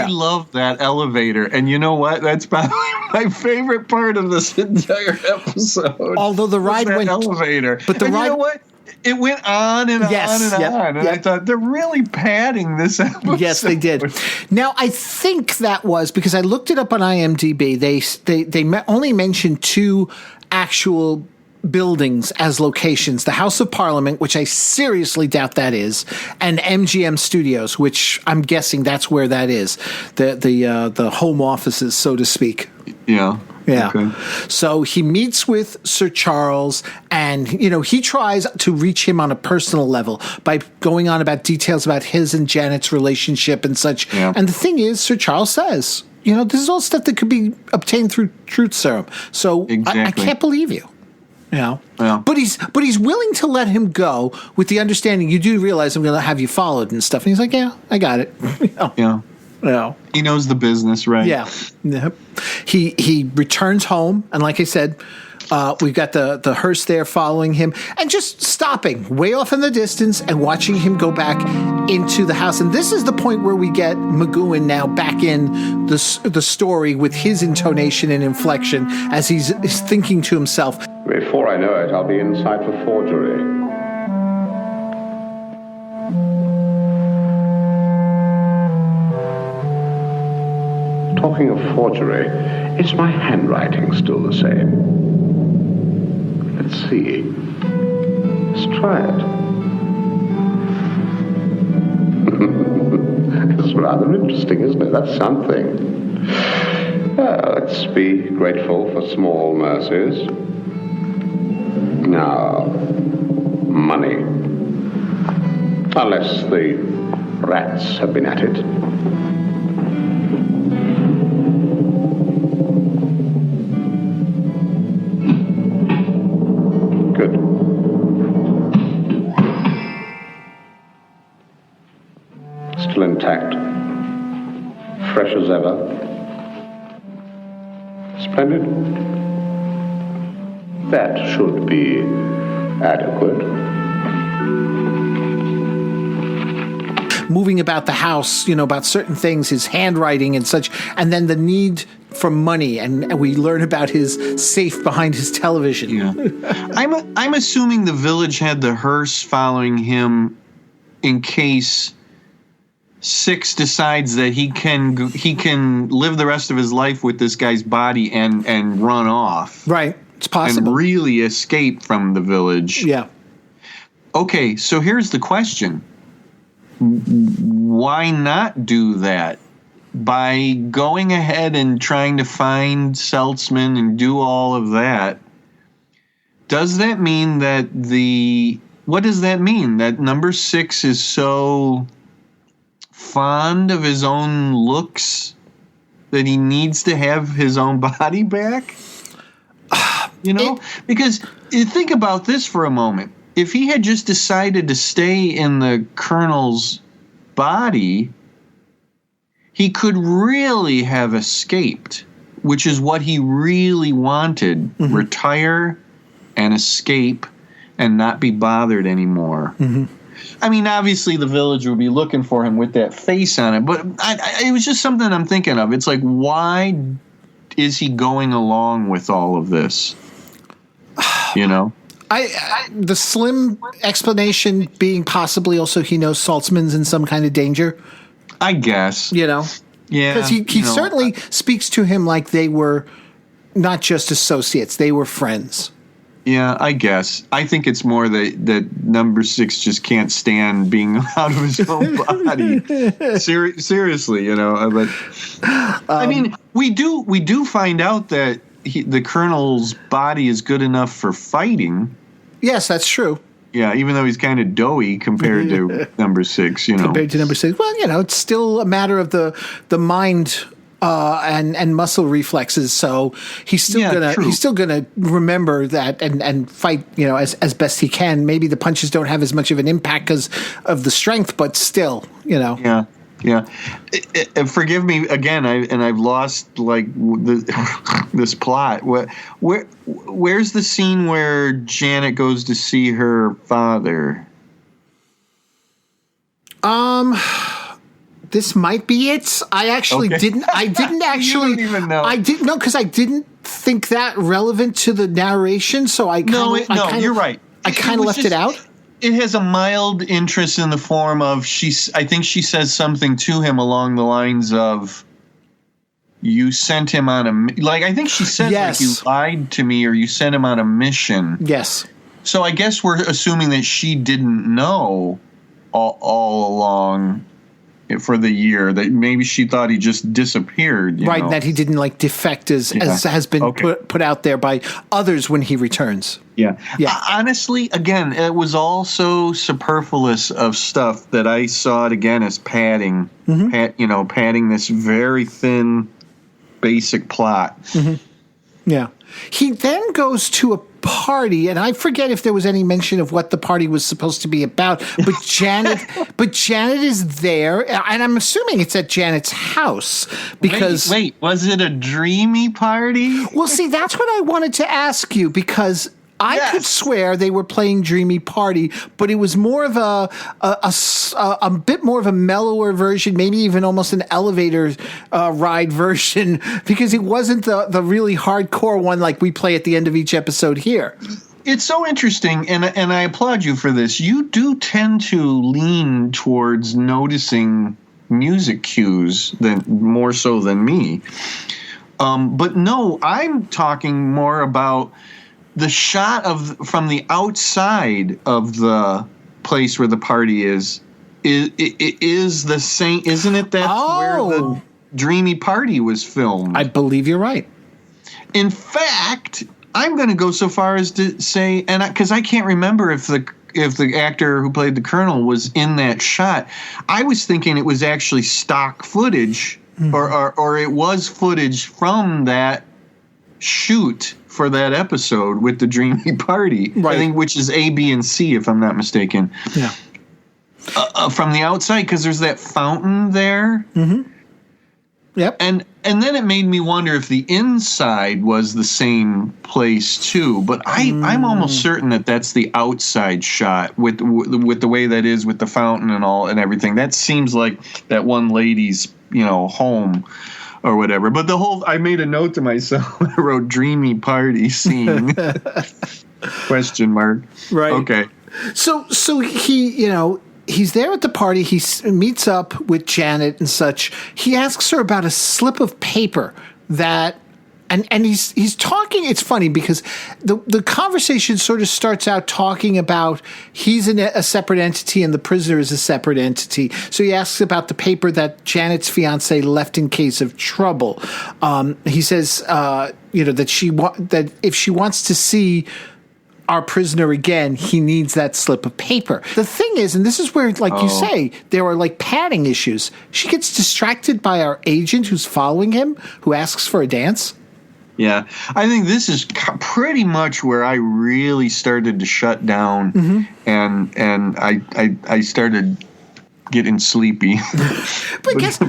love that elevator, and you know what? That's probably my favorite part of this entire episode. Although the ride went elevator, but ride. You know what? It went on and on and on, and I thought they're really padding this episode. Yes, they did. Now, I think that was because I looked it up on IMDb. They only mentioned two actual buildings as locations: the House of Parliament, which I seriously doubt that is, and MGM Studios, which I'm guessing that's where that is, the home offices, so to speak. Yeah. Okay. So he meets with Sir Charles, and he tries to reach him on a personal level by going on about details about his and Janet's relationship and such. Yeah. And the thing is, Sir Charles says, this is all stuff that could be obtained through truth serum. So exactly. I can't believe you. Yeah. But he's willing to let him go with the understanding you do realize I'm going to have you followed and stuff. And he's like, yeah, I got it. Yeah. Yeah. He knows the business, right? Yeah. Yep. He returns home, and like I said, we've got the hearse there following him and just stopping way off in the distance and watching him go back into the house. And this is the point where we get McGowan now back in the story with his intonation and inflection as he's thinking to himself. Before I know it, I'll be inside for forgery. Talking of forgery, is my handwriting still the same? Let's see. Let's try it. It's rather interesting, isn't it? That's something. Let's be grateful for small mercies. Now, money. Unless the rats have been at it. Good. Still intact. Fresh as ever. Splendid. That should be adequate. Moving about the house, about certain things, his handwriting and such, and then the need for money, and we learn about his safe behind his television. Yeah. I'm assuming the village had the hearse following him in case Six decides that he can live the rest of his life with this guy's body and run off. Right. It's possible. And really escape from the village. Yeah. Okay, so here's the question. Why not do that? By going ahead and trying to find Seltzman and do all of that, does that mean that what does that mean? That number 6 is so fond of his own looks that he needs to have his own body back? Because think about this for a moment. If he had just decided to stay in the Colonel's body, he could really have escaped, which is what he really wanted. Mm-hmm. Retire and escape and not be bothered anymore. Mm-hmm. I mean, obviously the village would be looking for him with that face on it, but it was just something I'm thinking of. It's like, why is he going along with all of this? The slim explanation being possibly also he knows Saltzman's in some kind of danger. I guess. Yeah. Because he certainly speaks to him like they were not just associates, they were friends. Yeah, I guess. I think it's more that number 6 just can't stand being out of his own body. Seriously, But I mean, we do find out that the Colonel's body is good enough for fighting. Yes, that's true. Yeah, even though he's kind of doughy compared to number 6, Compared to number 6, well, it's still a matter of the mind and muscle reflexes. So he's still gonna remember that and fight, as best he can. Maybe the punches don't have as much of an impact because of the strength, but still, Yeah. Yeah, forgive me again. I've lost this plot. Where's the scene where Janet goes to see her father? This might be it. I actually didn't. I didn't actually. You don't even know. I didn't know because I didn't think that relevant to the narration. So I you're right. I kind of left it out. It has a mild interest in the form of I think she says something to him along the lines of, you sent him on I think she said, yes, you lied to me or you sent him on a mission. Yes. So I guess we're assuming that she didn't know all along for the year, that maybe she thought he just disappeared. Right, that he didn't defect as has been put out there by others when he returns. Yeah. Honestly, again, it was all so superfluous of stuff that I saw it again as padding. Mm-hmm. Padding this very thin, basic plot. Mm-hmm. Yeah. He then goes to a party, and I forget if there was any mention of what the party was supposed to be about, but Janet is there, and I'm assuming it's at Janet's house because wait, was it a dreamy party? Well, see, that's what I wanted to ask you, because I could swear they were playing Dreamy Party, but it was more of a bit more of a mellower version, maybe even almost an elevator ride version, because it wasn't the really hardcore one like we play at the end of each episode here. It's so interesting, and I applaud you for this. You do tend to lean towards noticing music cues than more so than me. But no, I'm talking more about the shot from the outside of the place where the party is the same, isn't it? That's where the dreamy party was filmed. I believe you're right. In fact, I'm going to go so far as to say, and because I can't remember if the actor who played the Colonel was in that shot, I was thinking it was actually stock footage, or it was footage from that shoot for that episode with the dreamy party. Right. I think, which is A, B, and C, if I'm not mistaken. Yeah. From the outside, because there's that fountain there. Mm-hmm. Yep. And then it made me wonder if the inside was the same place too. But I'm almost certain that that's the outside shot with the way that is with the fountain and all and everything. That seems like that one lady's home or whatever. But I made a note to myself. I wrote "dreamy party scene?" Question mark. Right. Okay. So he he's there at the party. He meets up with Janet and such. He asks her about a slip of paper that, and he's talking. It's funny because the conversation sort of starts out talking about he's a separate entity and the prisoner is a separate entity. So he asks about the paper that Janet's fiance left in case of trouble. He says, that that if she wants to see our prisoner again, he needs that slip of paper. The thing is, and this is where, like you say, there are like padding issues. She gets distracted by our agent who's following him, who asks for a dance. Yeah, I think this is pretty much where I really started to shut down, and I started getting sleepy. Because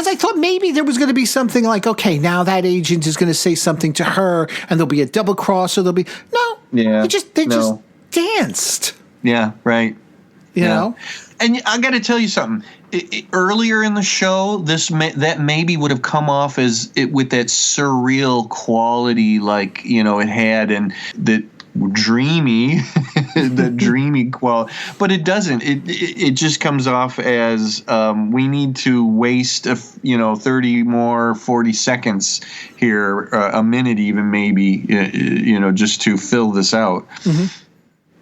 I thought maybe there was going to be something like, okay, now that agent is going to say something to her, and there'll be a double cross, or there'll be they just danced. Yeah, right. You know, and I got to tell you something. Earlier in the show, that maybe would have come off as with that surreal quality, like it had, and that dreamy, the dreamy quality. But it doesn't. It just comes off as we need to waste 30 more 40 seconds here, a minute even maybe, just to fill this out. Mm-hmm.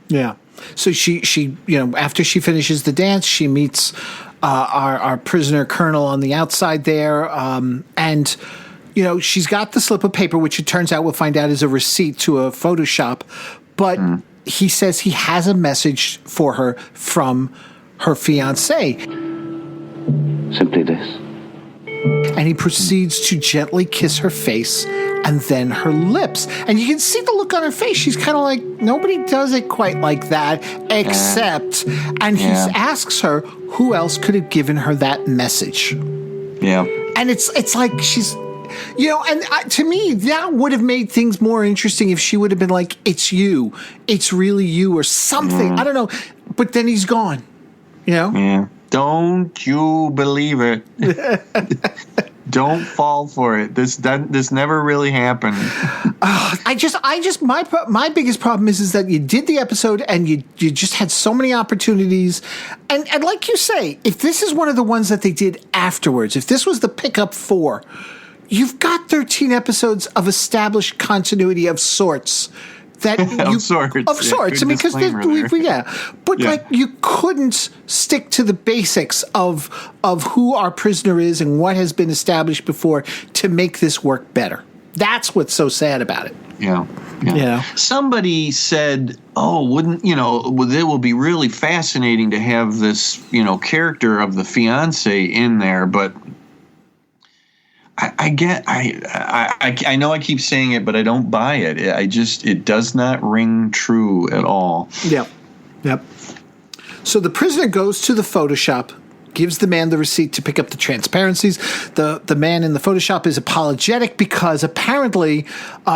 Yeah. So she after she finishes the dance, she meets our prisoner Colonel on the outside there, and she's got the slip of paper, which it turns out we'll find out is a receipt to a Photoshop, but he says he has a message for her from her fiancé. Simply this. And he proceeds to gently kiss her face and then her lips. And you can see the look on her face. She's kind of like, nobody does it quite like that, except, and he asks her who else could have given her that message. Yeah. And it's like she's, and to me, that would have made things more interesting if she would have been like, it's you, it's really you, or something. I don't know. But then he's gone, Yeah. Don't you believe it. Don't fall for it. This never really happened. My biggest problem is that you did the episode and you just had so many opportunities. And like you say, if this is one of the ones that they did afterwards, if this was the pickup 4, you've got 13 episodes of established continuity of sorts. Of sorts. I mean, because like you couldn't stick to the basics of who our prisoner is and what has been established before to make this work better. That's what's so sad about it. Yeah. Somebody said, it will be really fascinating to have this, character of the fiance in there, but I know I keep saying it, but I don't buy it. It does not ring true at all. Yep. So the prisoner goes to the Photoshop, gives the man the receipt to pick up the transparencies. The man in the Photoshop is apologetic because apparently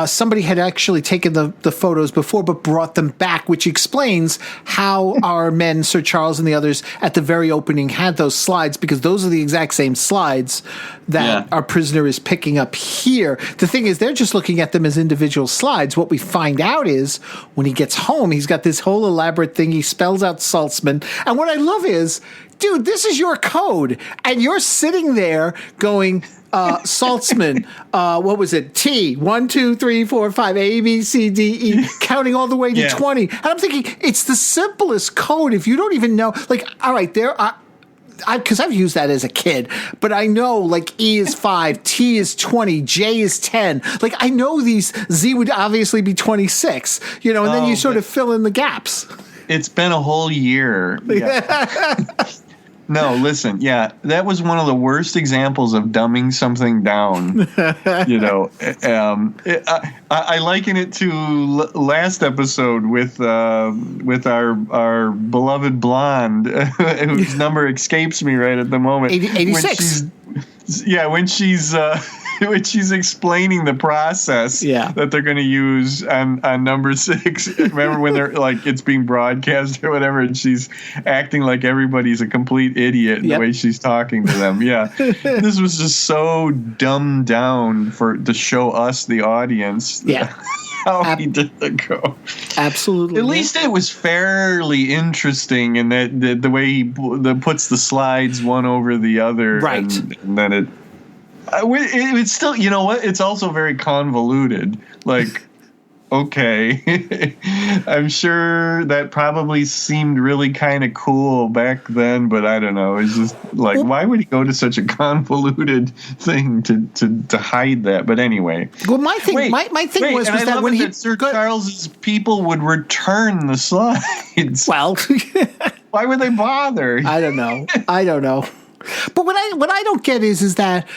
somebody had actually taken the photos before but brought them back, which explains how our men, Sir Charles and the others, at the very opening had those slides, because those are the exact same slides that our prisoner is picking up here. The thing is, they're just looking at them as individual slides. What we find out is when he gets home, he's got this whole elaborate thing. He spells out Saltzman. And what I love is dude, this is your code. And you're sitting there going, Saltzman, what was it? T, 1, 2, 3, 4, 5, A, B, C, D, E, counting all the way to 20. And I'm thinking, it's the simplest code. If you don't even know, like, all right, because I've used that as a kid, but I know like E is 5, T is 20, J is 10. Like I know these, Z would obviously be 26, and then you sort of fill in the gaps. It's been a whole year. Yeah. No, listen. Yeah, that was one of the worst examples of dumbing something down. I liken it to last episode with our beloved blonde, whose number escapes me right at the moment. 86. When she's explaining the process that they're going to use on number 6. Remember when they're like it's being broadcast or whatever, and she's acting like everybody's a complete idiot in the way she's talking to them. Yeah, this was just so dumbed down to show us the audience. Yeah. How he did the go. Absolutely. At least it was fairly interesting in that the way he puts the slides one over the other, right? And then it's still, you know what? It's also very convoluted. Like, okay, I'm sure that probably seemed really kind of cool back then, but I don't know. It's just like, why would he go to such a convoluted thing to hide that? But anyway. Well, my thing was that when Sir Charles's people would return the slides. Well, why would they bother? I don't know. But what I don't get is that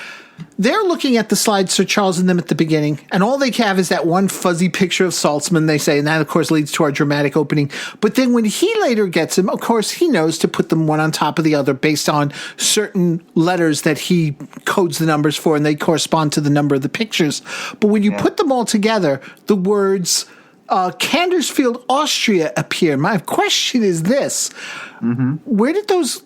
they're looking at the slides, Sir Charles and them at the beginning, and all they have is that one fuzzy picture of Saltzman, they say, and that, of course, leads to our dramatic opening. But then when he later gets them, of course, he knows to put them one on top of the other based on certain letters that he codes the numbers for, and they correspond to the number of the pictures. But when you put them all together, the words Kandersfield, Austria appear. My question is this. Mm-hmm. Where did those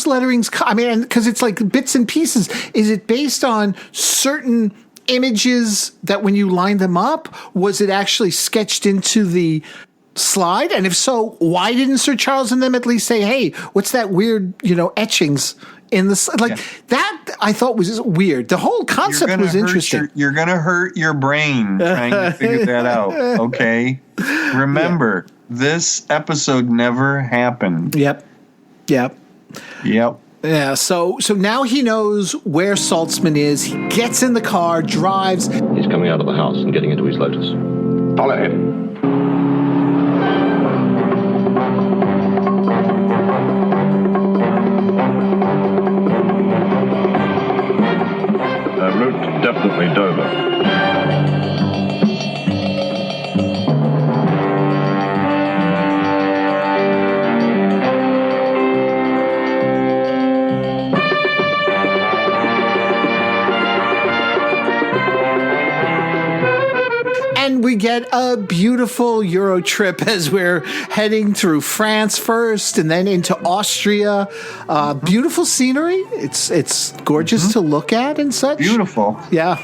letterings come? I mean, because it's like bits and pieces. Is it based on certain images that when you line them up, was it actually sketched into the slide? And if so, why didn't Sir Charles and them at least say, hey, what's that weird, etchings in the that I thought was weird. The whole concept was interesting. You're going to hurt your brain trying to figure that out. Okay. Remember, this episode never happened. Yep. Yeah. So now he knows where Saltzman is. He gets in the car, drives. He's coming out of the house and getting into his Lotus. Follow him. Route definitely Dover. And we get a beautiful Euro trip as we're heading through France first and then into Austria. Beautiful scenery. It's gorgeous to look at and such. Beautiful. Yeah.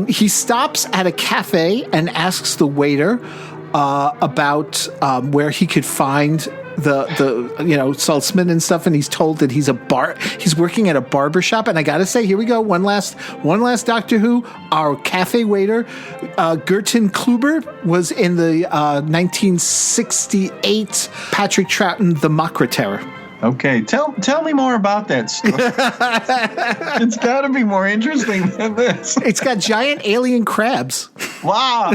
He stops at a cafe and asks the waiter about where he could find the Saltzman and stuff, and he's told that he's working at a barber shop. And I gotta say, here we go, one last Doctor Who. Our cafe waiter, Gerton Kluber, was in the 1968 Patrick Troughton The Makra Terror. Okay, tell me more about that story. It's got to be more interesting than this. It's got giant alien crabs. Wow.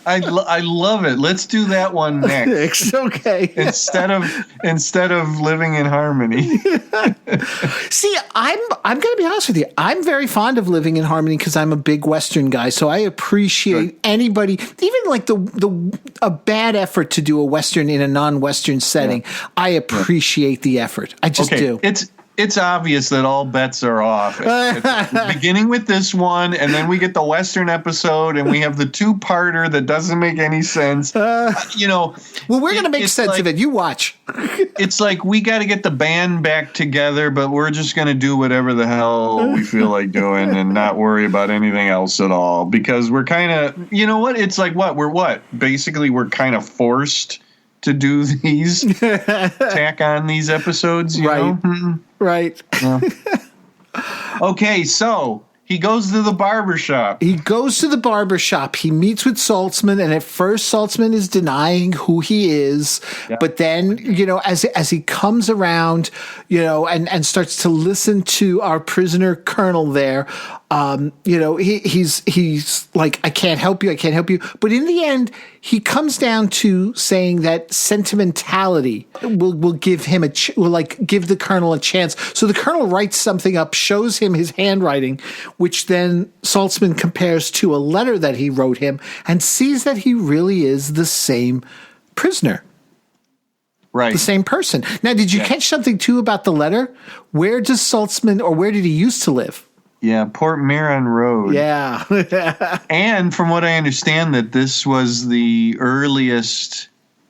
I love it. Let's do that one next. Okay. Instead of Living in Harmony. See, I'm going to be honest with you. I'm very fond of Living in Harmony because I'm a big Western guy. So I appreciate anybody, even like a bad effort to do a Western in a non-Western setting. Yeah. I appreciate the effort. I just do. It's obvious that all bets are off. Beginning with this one, and then we get the Western episode, and we have the two-parter that doesn't make any sense. Well, we're going to make sense of it. You watch. It's like we got to get the band back together, but we're just going to do whatever the hell we feel like doing and not worry about anything else at all. Because we're kind of, it's like we're basically we're kind of forced to do these, tack on these episodes, you know? Right. Yeah. Okay, so he goes to the barbershop. He meets with Saltzman, and at first Saltzman is denying who he is. Yeah. But then, as he comes around, and starts to listen to our prisoner colonel there, he's like, I can't help you. But in the end, he comes down to saying that sentimentality will give him give the colonel a chance. So the colonel writes something up, shows him his handwriting, which then Saltzman compares to a letter that he wrote him, and sees that he really is the same prisoner. Right. The same person. Now, did you catch something too about the letter? Where does Saltzman, or where did he used to live? Yeah, Port Miron Road. Yeah. And from what I understand, that this was the earliest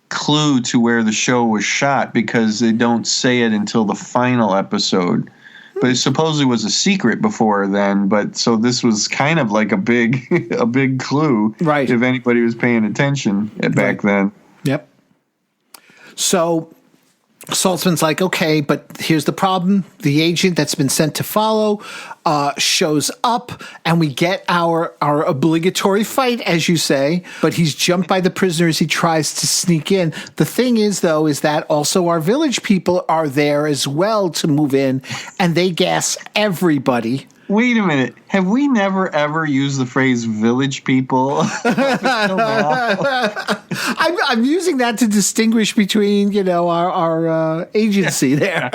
clue to where the show was shot, because they don't say it until the final episode. But it supposedly was a secret before then, but so this was kind of like a big clue, right? If anybody was paying attention back then. Yep. So Saltzman's like, okay, but here's the problem. The agent that's been sent to follow shows up, and we get our obligatory fight, as you say, but he's jumped by the prisoner as he tries to sneak in. The thing is, though, is that also our village people are there as well to move in, and they gas everybody. Wait a minute. Have we never, ever used the phrase village people? I'm using that to distinguish between, our agency there.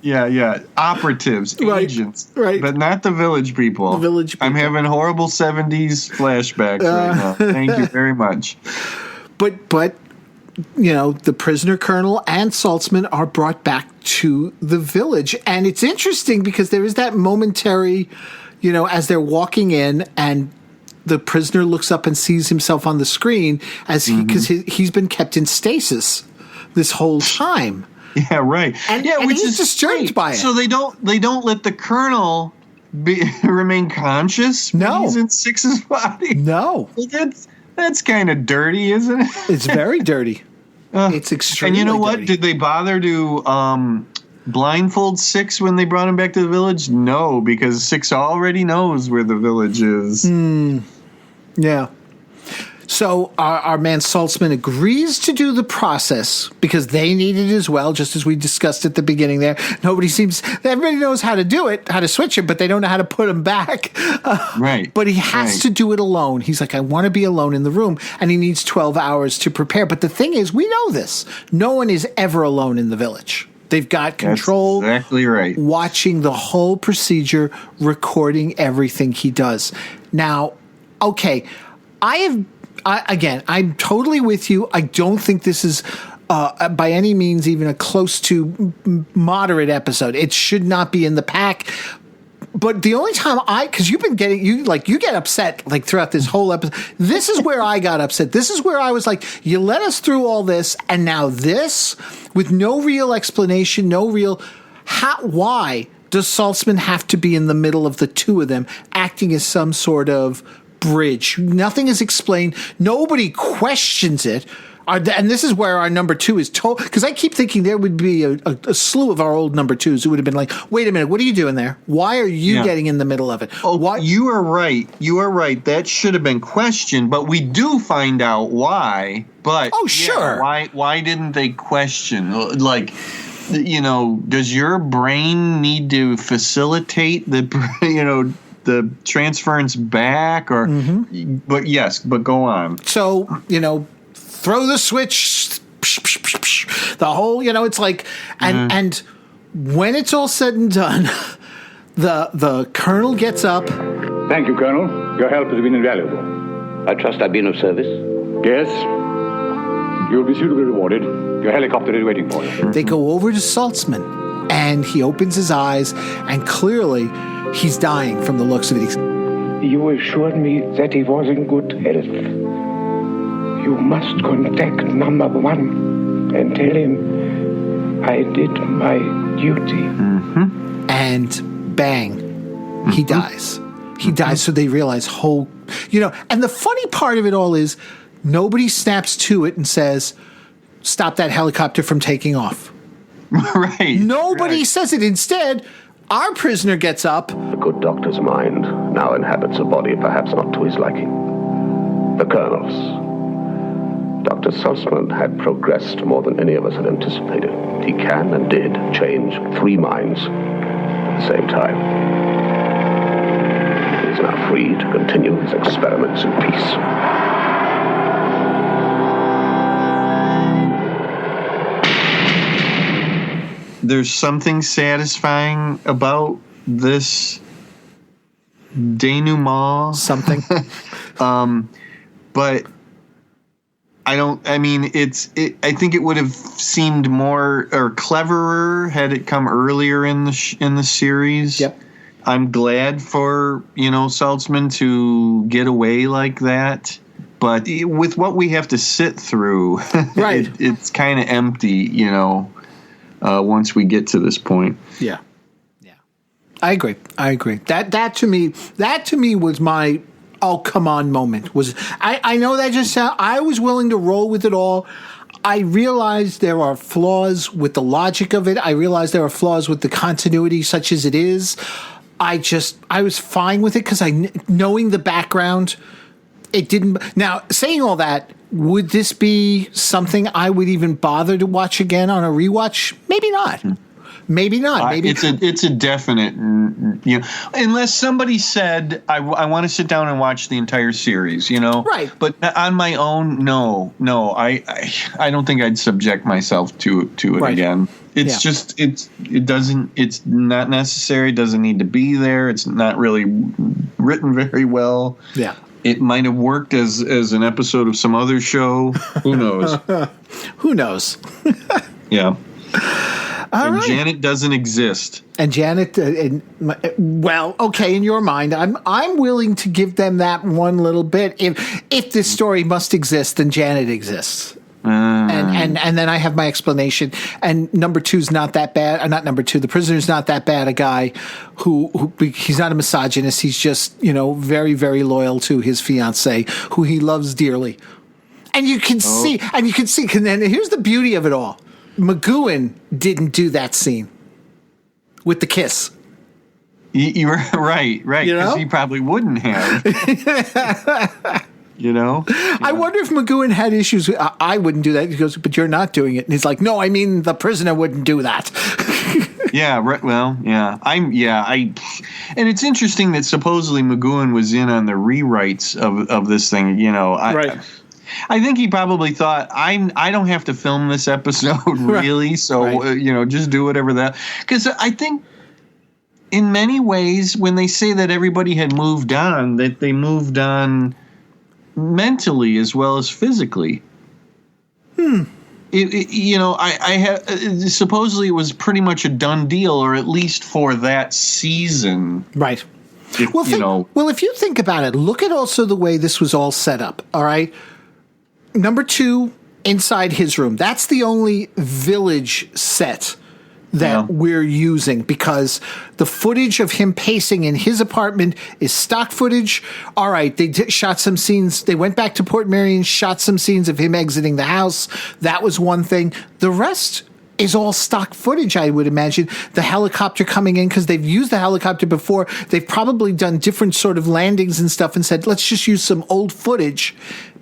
Yeah. Operatives, agents. Right. But not the village people. The village people. I'm having horrible 70s flashbacks right now. Thank you very much. But the prisoner colonel and Saltzman are brought back to the village. And it's interesting because there is that momentary, as they're walking in, and the prisoner looks up and sees himself on the screen because he's been kept in stasis this whole time. Yeah, right. And which he's is disturbed by it. So they don't let the colonel remain conscious when he's in Six's body. No. Well, that's kind of dirty, isn't it? It's very dirty. It's extremely dirty. And you know what? dirty. Did they bother to blindfold Six when they brought him back to the village? No, because Six already knows where the village is. Yeah. So our man Saltzman agrees to do the process because they need it as well, just as we discussed at the beginning there. Everybody knows how to do it, how to switch it, but they don't know how to put him back. Right. But he has to do it alone. He's like, I want to be alone in the room, and he needs 12 hours to prepare. But the thing is, we know this. No one is ever alone in the village. They've got control. That's exactly right. Watching the whole procedure, recording everything he does. Now, okay, I'm totally with you. I don't think this is by any means even a close to moderate episode. It should not be in the pack. But the only time because you've been you get upset throughout this whole episode. This is where I got upset. This is where I was like, you let us through all this, and now this with no real explanation, why does Saltzman have to be in the middle of the two of them, acting as some sort of bridge? Nothing is explained. Nobody questions it. And this is where our number two is told, because I keep thinking there would be a slew of our old number twos who would have been like, wait a minute, what are you doing there? Why are you getting in the middle of it? Oh, why? You are right. That should have been questioned, but we do find out why. But sure. Why didn't they question? Does your brain need to facilitate the transference back, or but go on. So, throw the switch, the whole, it's like, and when it's all said and done, the colonel gets up. Thank you, Colonel. Your help has been invaluable. I trust I've been of service? Yes. You'll be suitably rewarded. Your helicopter is waiting for you. They go over to Saltzman, and he opens his eyes, and clearly he's dying from the looks of it. You assured me that he was in good health. You must contact number 1 and tell him I did my duty. And bang, he dies. He dies, so they realize and the funny part of it all is nobody snaps to it and says, stop that helicopter from taking off. Right. Nobody says it. Instead, our prisoner gets up. The good doctor's mind now inhabits a body perhaps not to his liking. The Colonel's. Dr. Salzman had progressed more than any of us had anticipated. He can and did change 3 minds at the same time. He is now free to continue his experiments in peace. There's something satisfying about this denouement. Something. But I think it would have seemed more or cleverer had it come earlier in the series. Yep. I'm glad for, Saltzman to get away like that. But with what we have to sit through, right. it's kind of empty, once we get to this point. Yeah. I agree. That to me was my oh come on moment. I know that just sound. I was willing to roll with it all. I realized there are flaws with the logic of it. I realized there are flaws with the continuity, such as it is. I was fine with it because knowing the background, it didn't. Now, saying all that, would this be something I would even bother to watch again on a rewatch? Maybe not. Maybe not. Maybe it's a definite. Unless somebody said I want to sit down and watch the entire series, Right. But on my own, no. I don't think I'd subject myself to it right. again. It's just it's not necessary. It doesn't need to be there. It's not really written very well. Yeah. It might have worked as an episode of some other show. Who knows? Who knows? Yeah. All right. Janet doesn't exist. And Janet, well, okay, in your mind, I'm willing to give them that one little bit. If this story must exist, then Janet exists. And then I have my explanation. And number 2's not that bad. Not number 2. The prisoner's not that bad a guy who he's not a misogynist. He's just, very, very loyal to his fiancée, who he loves dearly. And you can see, and then here's the beauty of it all. McGowan didn't do that scene with the kiss. You're right. Because he probably wouldn't have. I wonder if McGowan had issues with, I wouldn't do that. He goes, but you're not doing it. And he's like, no, I mean, the prisoner wouldn't do that. Yeah, right. Well, yeah. And it's interesting that supposedly McGowan was in on the rewrites of this thing, Right. I think he probably thought, I don't have to film this episode, really, so, just do whatever that... Because I think, in many ways, when they say that everybody had moved on, that they moved on mentally as well as physically. I have... supposedly it was pretty much a done deal, or at least for that season. Right. If you think about it, look at also the way this was all set up, all right? Number 2, inside his room. That's the only village set that we're using because the footage of him pacing in his apartment is stock footage. All right, they shot some scenes. They went back to Port Marion, shot some scenes of him exiting the house. That was one thing. The rest is all stock footage, I would imagine. The helicopter coming in, because they've used the helicopter before. They've probably done different sort of landings and stuff and said, let's just use some old footage.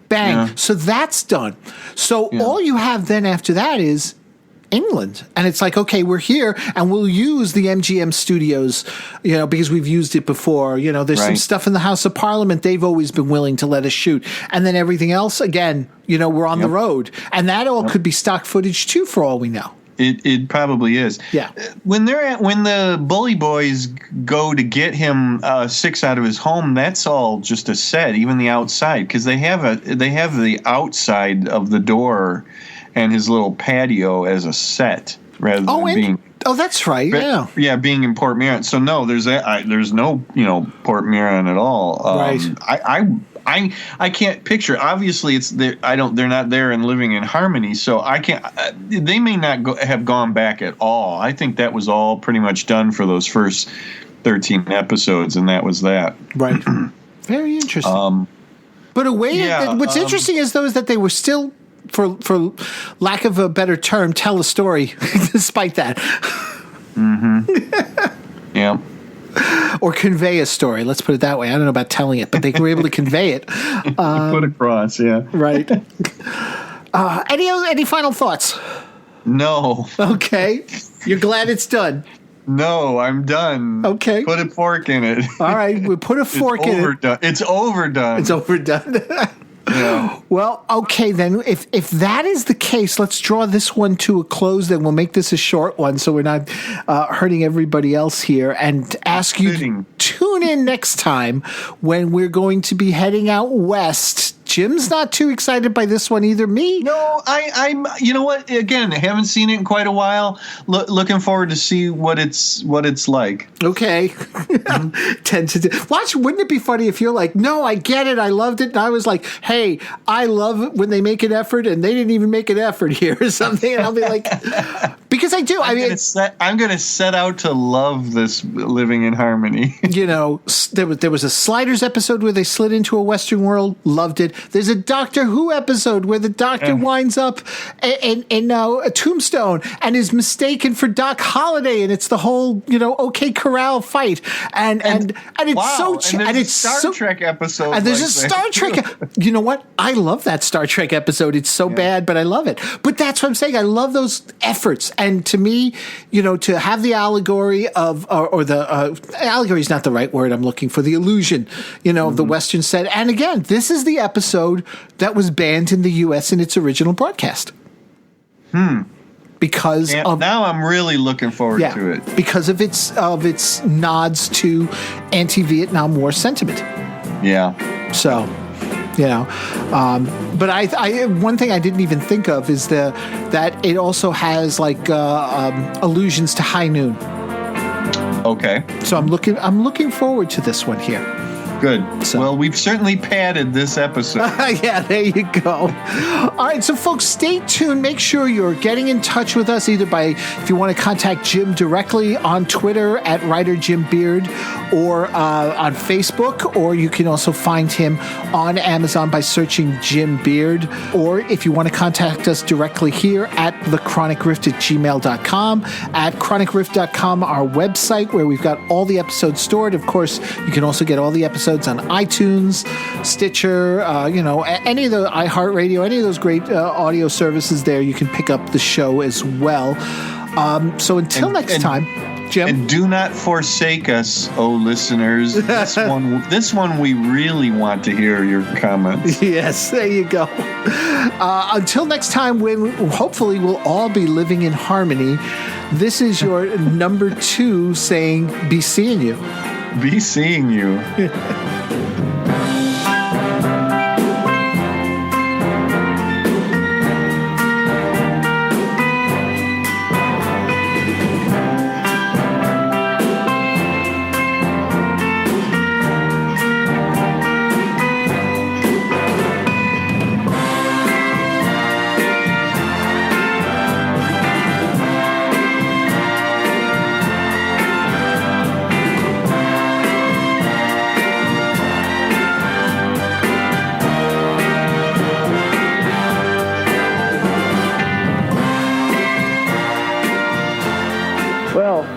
Bang. Yeah. So that's done. So all you have then after that is England. And it's like, okay, we're here and we'll use the MGM studios, because we've used it before. There's some stuff in the House of Parliament they've always been willing to let us shoot. And then everything else, again, we're on the road. And that all could be stock footage too, for all we know. It probably is. Yeah. When the bully boys go to get him 6 out of his home, that's all just a set, even the outside, because they have the outside of the door and his little patio as a set rather than being. Oh, that's right. Yeah. Yeah, being in Port Marion. So no, there's no Port Marion at all. Right. I can't picture. Obviously, it's there. They're not there and living in harmony. So I can't. They may not have gone back at all. I think that was all pretty much done for those first 13 episodes, and that was that. Right. Very interesting. But what's interesting is though is that they were still for lack of a better term, tell a story despite that. Mm-hmm. Yeah. Or convey a story. Let's put it that way. I don't know about telling it, but they were able to convey it. Put across, yeah. Right. Any final thoughts? No. Okay. You're glad it's done? No, I'm done. Okay. Put a fork in it. All right. We put a fork in it. It's overdone. It's overdone. Yeah. Well, okay, then if that is the case, let's draw this one to a close. Then we'll make this a short one so we're not hurting everybody else here, and ask you to tune in next time when we're going to be heading out west. Jim's not too excited by this one either. Me? No, I'm. You know what? Again, I haven't seen it in quite a while. Looking forward to see what it's like. Okay. Tentative. Watch. Wouldn't it be funny if you're like, no, I get it, I loved it, and I was like, hey, I love it when they make an effort, and they didn't even make an effort here or something, and I'll be like, because I do. I'm going to set out to love this Living in Harmony. You know, there was a Sliders episode where they slid into a Western world. Loved it. There's a Doctor Who episode where the Doctor winds up in a Tombstone and is mistaken for Doc Holliday, and it's the whole OK Corral fight, and it's and it's Star Trek episode, and there's a Star Trek. You know what? I love that Star Trek episode. It's so bad, but I love it. But that's what I'm saying. I love those efforts, and to me, to have the allegory of or the allegory is not the right word I'm looking for. The illusion, of the Western set. And again, this is the episode that was banned in the U.S. in its original broadcast. Because of now, I'm really looking forward to it because of its nods to anti-Vietnam War sentiment. Yeah. So, but I one thing I didn't even think of is that it also has like allusions to High Noon. Okay. So I'm looking forward to this one here. Good. So. Well, we've certainly padded this episode. Yeah, there you go. All right, so folks, stay tuned. Make sure you're getting in touch with us either by, if you want to contact Jim directly on Twitter at Writer Jim Beard, or on Facebook, or you can also find him on Amazon by searching Jim Beard. Or if you want to contact us directly here at thechronicrift@gmail.com, at chronicrift.com, our website where we've got all the episodes stored. Of course, you can also get all the episodes on iTunes, Stitcher, any of the iHeartRadio, any of those great audio services there. You can pick up the show as well. So until next time, Jim. And do not forsake us, oh listeners. This one we really want to hear your comments. Yes, there you go. Until next time, when hopefully we'll all be living in harmony, this is your number 2 saying, be seeing you. Be seeing you.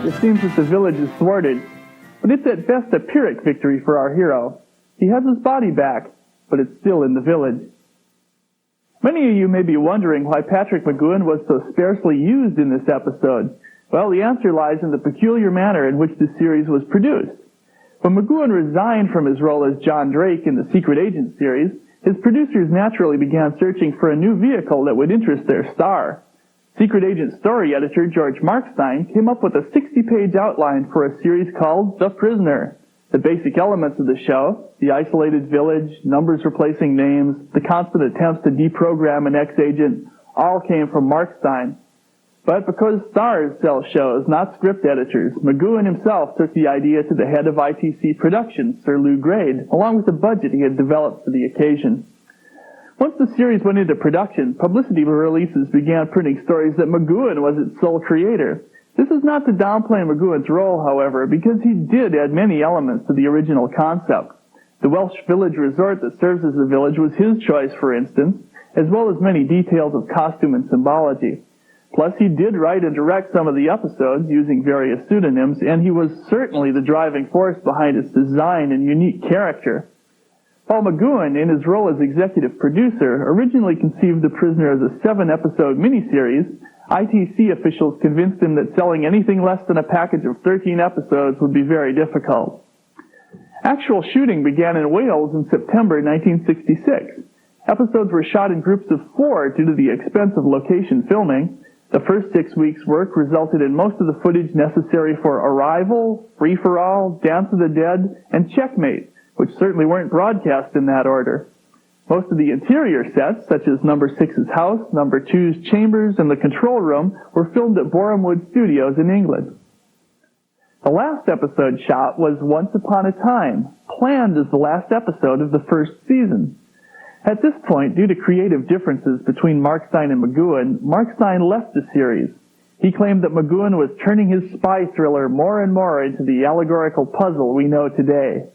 It seems that the village is thwarted, but it's at best a Pyrrhic victory for our hero. He has his body back, but it's still in the village. Many of you may be wondering why Patrick McGoohan was so sparsely used in this episode. Well, the answer lies in the peculiar manner in which this series was produced. When McGoohan resigned from his role as John Drake in the Secret Agent series, his producers naturally began searching for a new vehicle that would interest their star. Secret Agent story editor George Markstein came up with a 60-page outline for a series called The Prisoner. The basic elements of the show, the isolated village, numbers replacing names, the constant attempts to deprogram an ex-agent, all came from Markstein. But because stars sell shows, not script editors, McGoohan himself took the idea to the head of ITC Productions, Sir Lou Grade, along with the budget he had developed for the occasion. Once the series went into production, publicity releases began printing stories that McGoohan was its sole creator. This is not to downplay McGoohan's role, however, because he did add many elements to the original concept. The Welsh village resort that serves as the village was his choice, for instance, as well as many details of costume and symbology. Plus, he did write and direct some of the episodes using various pseudonyms, and he was certainly the driving force behind its design and unique character. Paul McGowan, in his role as executive producer, originally conceived The Prisoner as a 7-episode miniseries. ITC officials convinced him that selling anything less than a package of 13 episodes would be very difficult. Actual shooting began in Wales in September 1966. Episodes were shot in groups of 4 due to the expense of location filming. The first 6 weeks' work resulted in most of the footage necessary for Arrival, Free for All, Dance of the Dead, and Checkmate, which certainly weren't broadcast in that order. Most of the interior sets, such as Number 6's house, Number 2's chambers, and the control room, were filmed at Borehamwood Studios in England. The last episode shot was Once Upon a Time, planned as the last episode of the first season. At this point, due to creative differences between Markstein and McGowan, Markstein left the series. He claimed that McGowan was turning his spy thriller more and more into the allegorical puzzle we know today.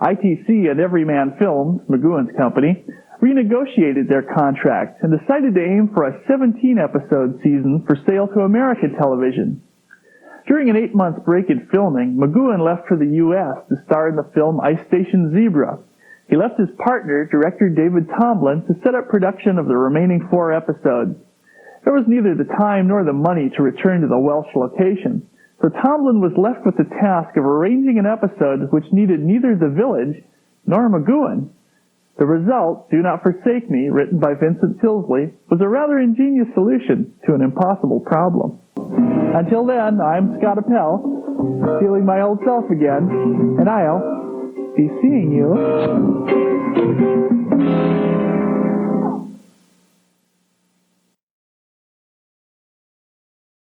ITC and Everyman Films, McGowan's company, renegotiated their contract and decided to aim for a 17-episode season for sale to American television. During an 8-month break in filming, McGowan left for the U.S. to star in the film Ice Station Zebra. He left his partner, director David Tomlin, to set up production of the remaining 4 episodes. There was neither the time nor the money to return to the Welsh location, so Tomlin was left with the task of arranging an episode which needed neither the village nor McGowan. The result, Do Not Forsake Me, written by Vincent Tilsley, was a rather ingenious solution to an impossible problem. Until then, I'm Scott Appel, feeling my old self again, and I'll be seeing you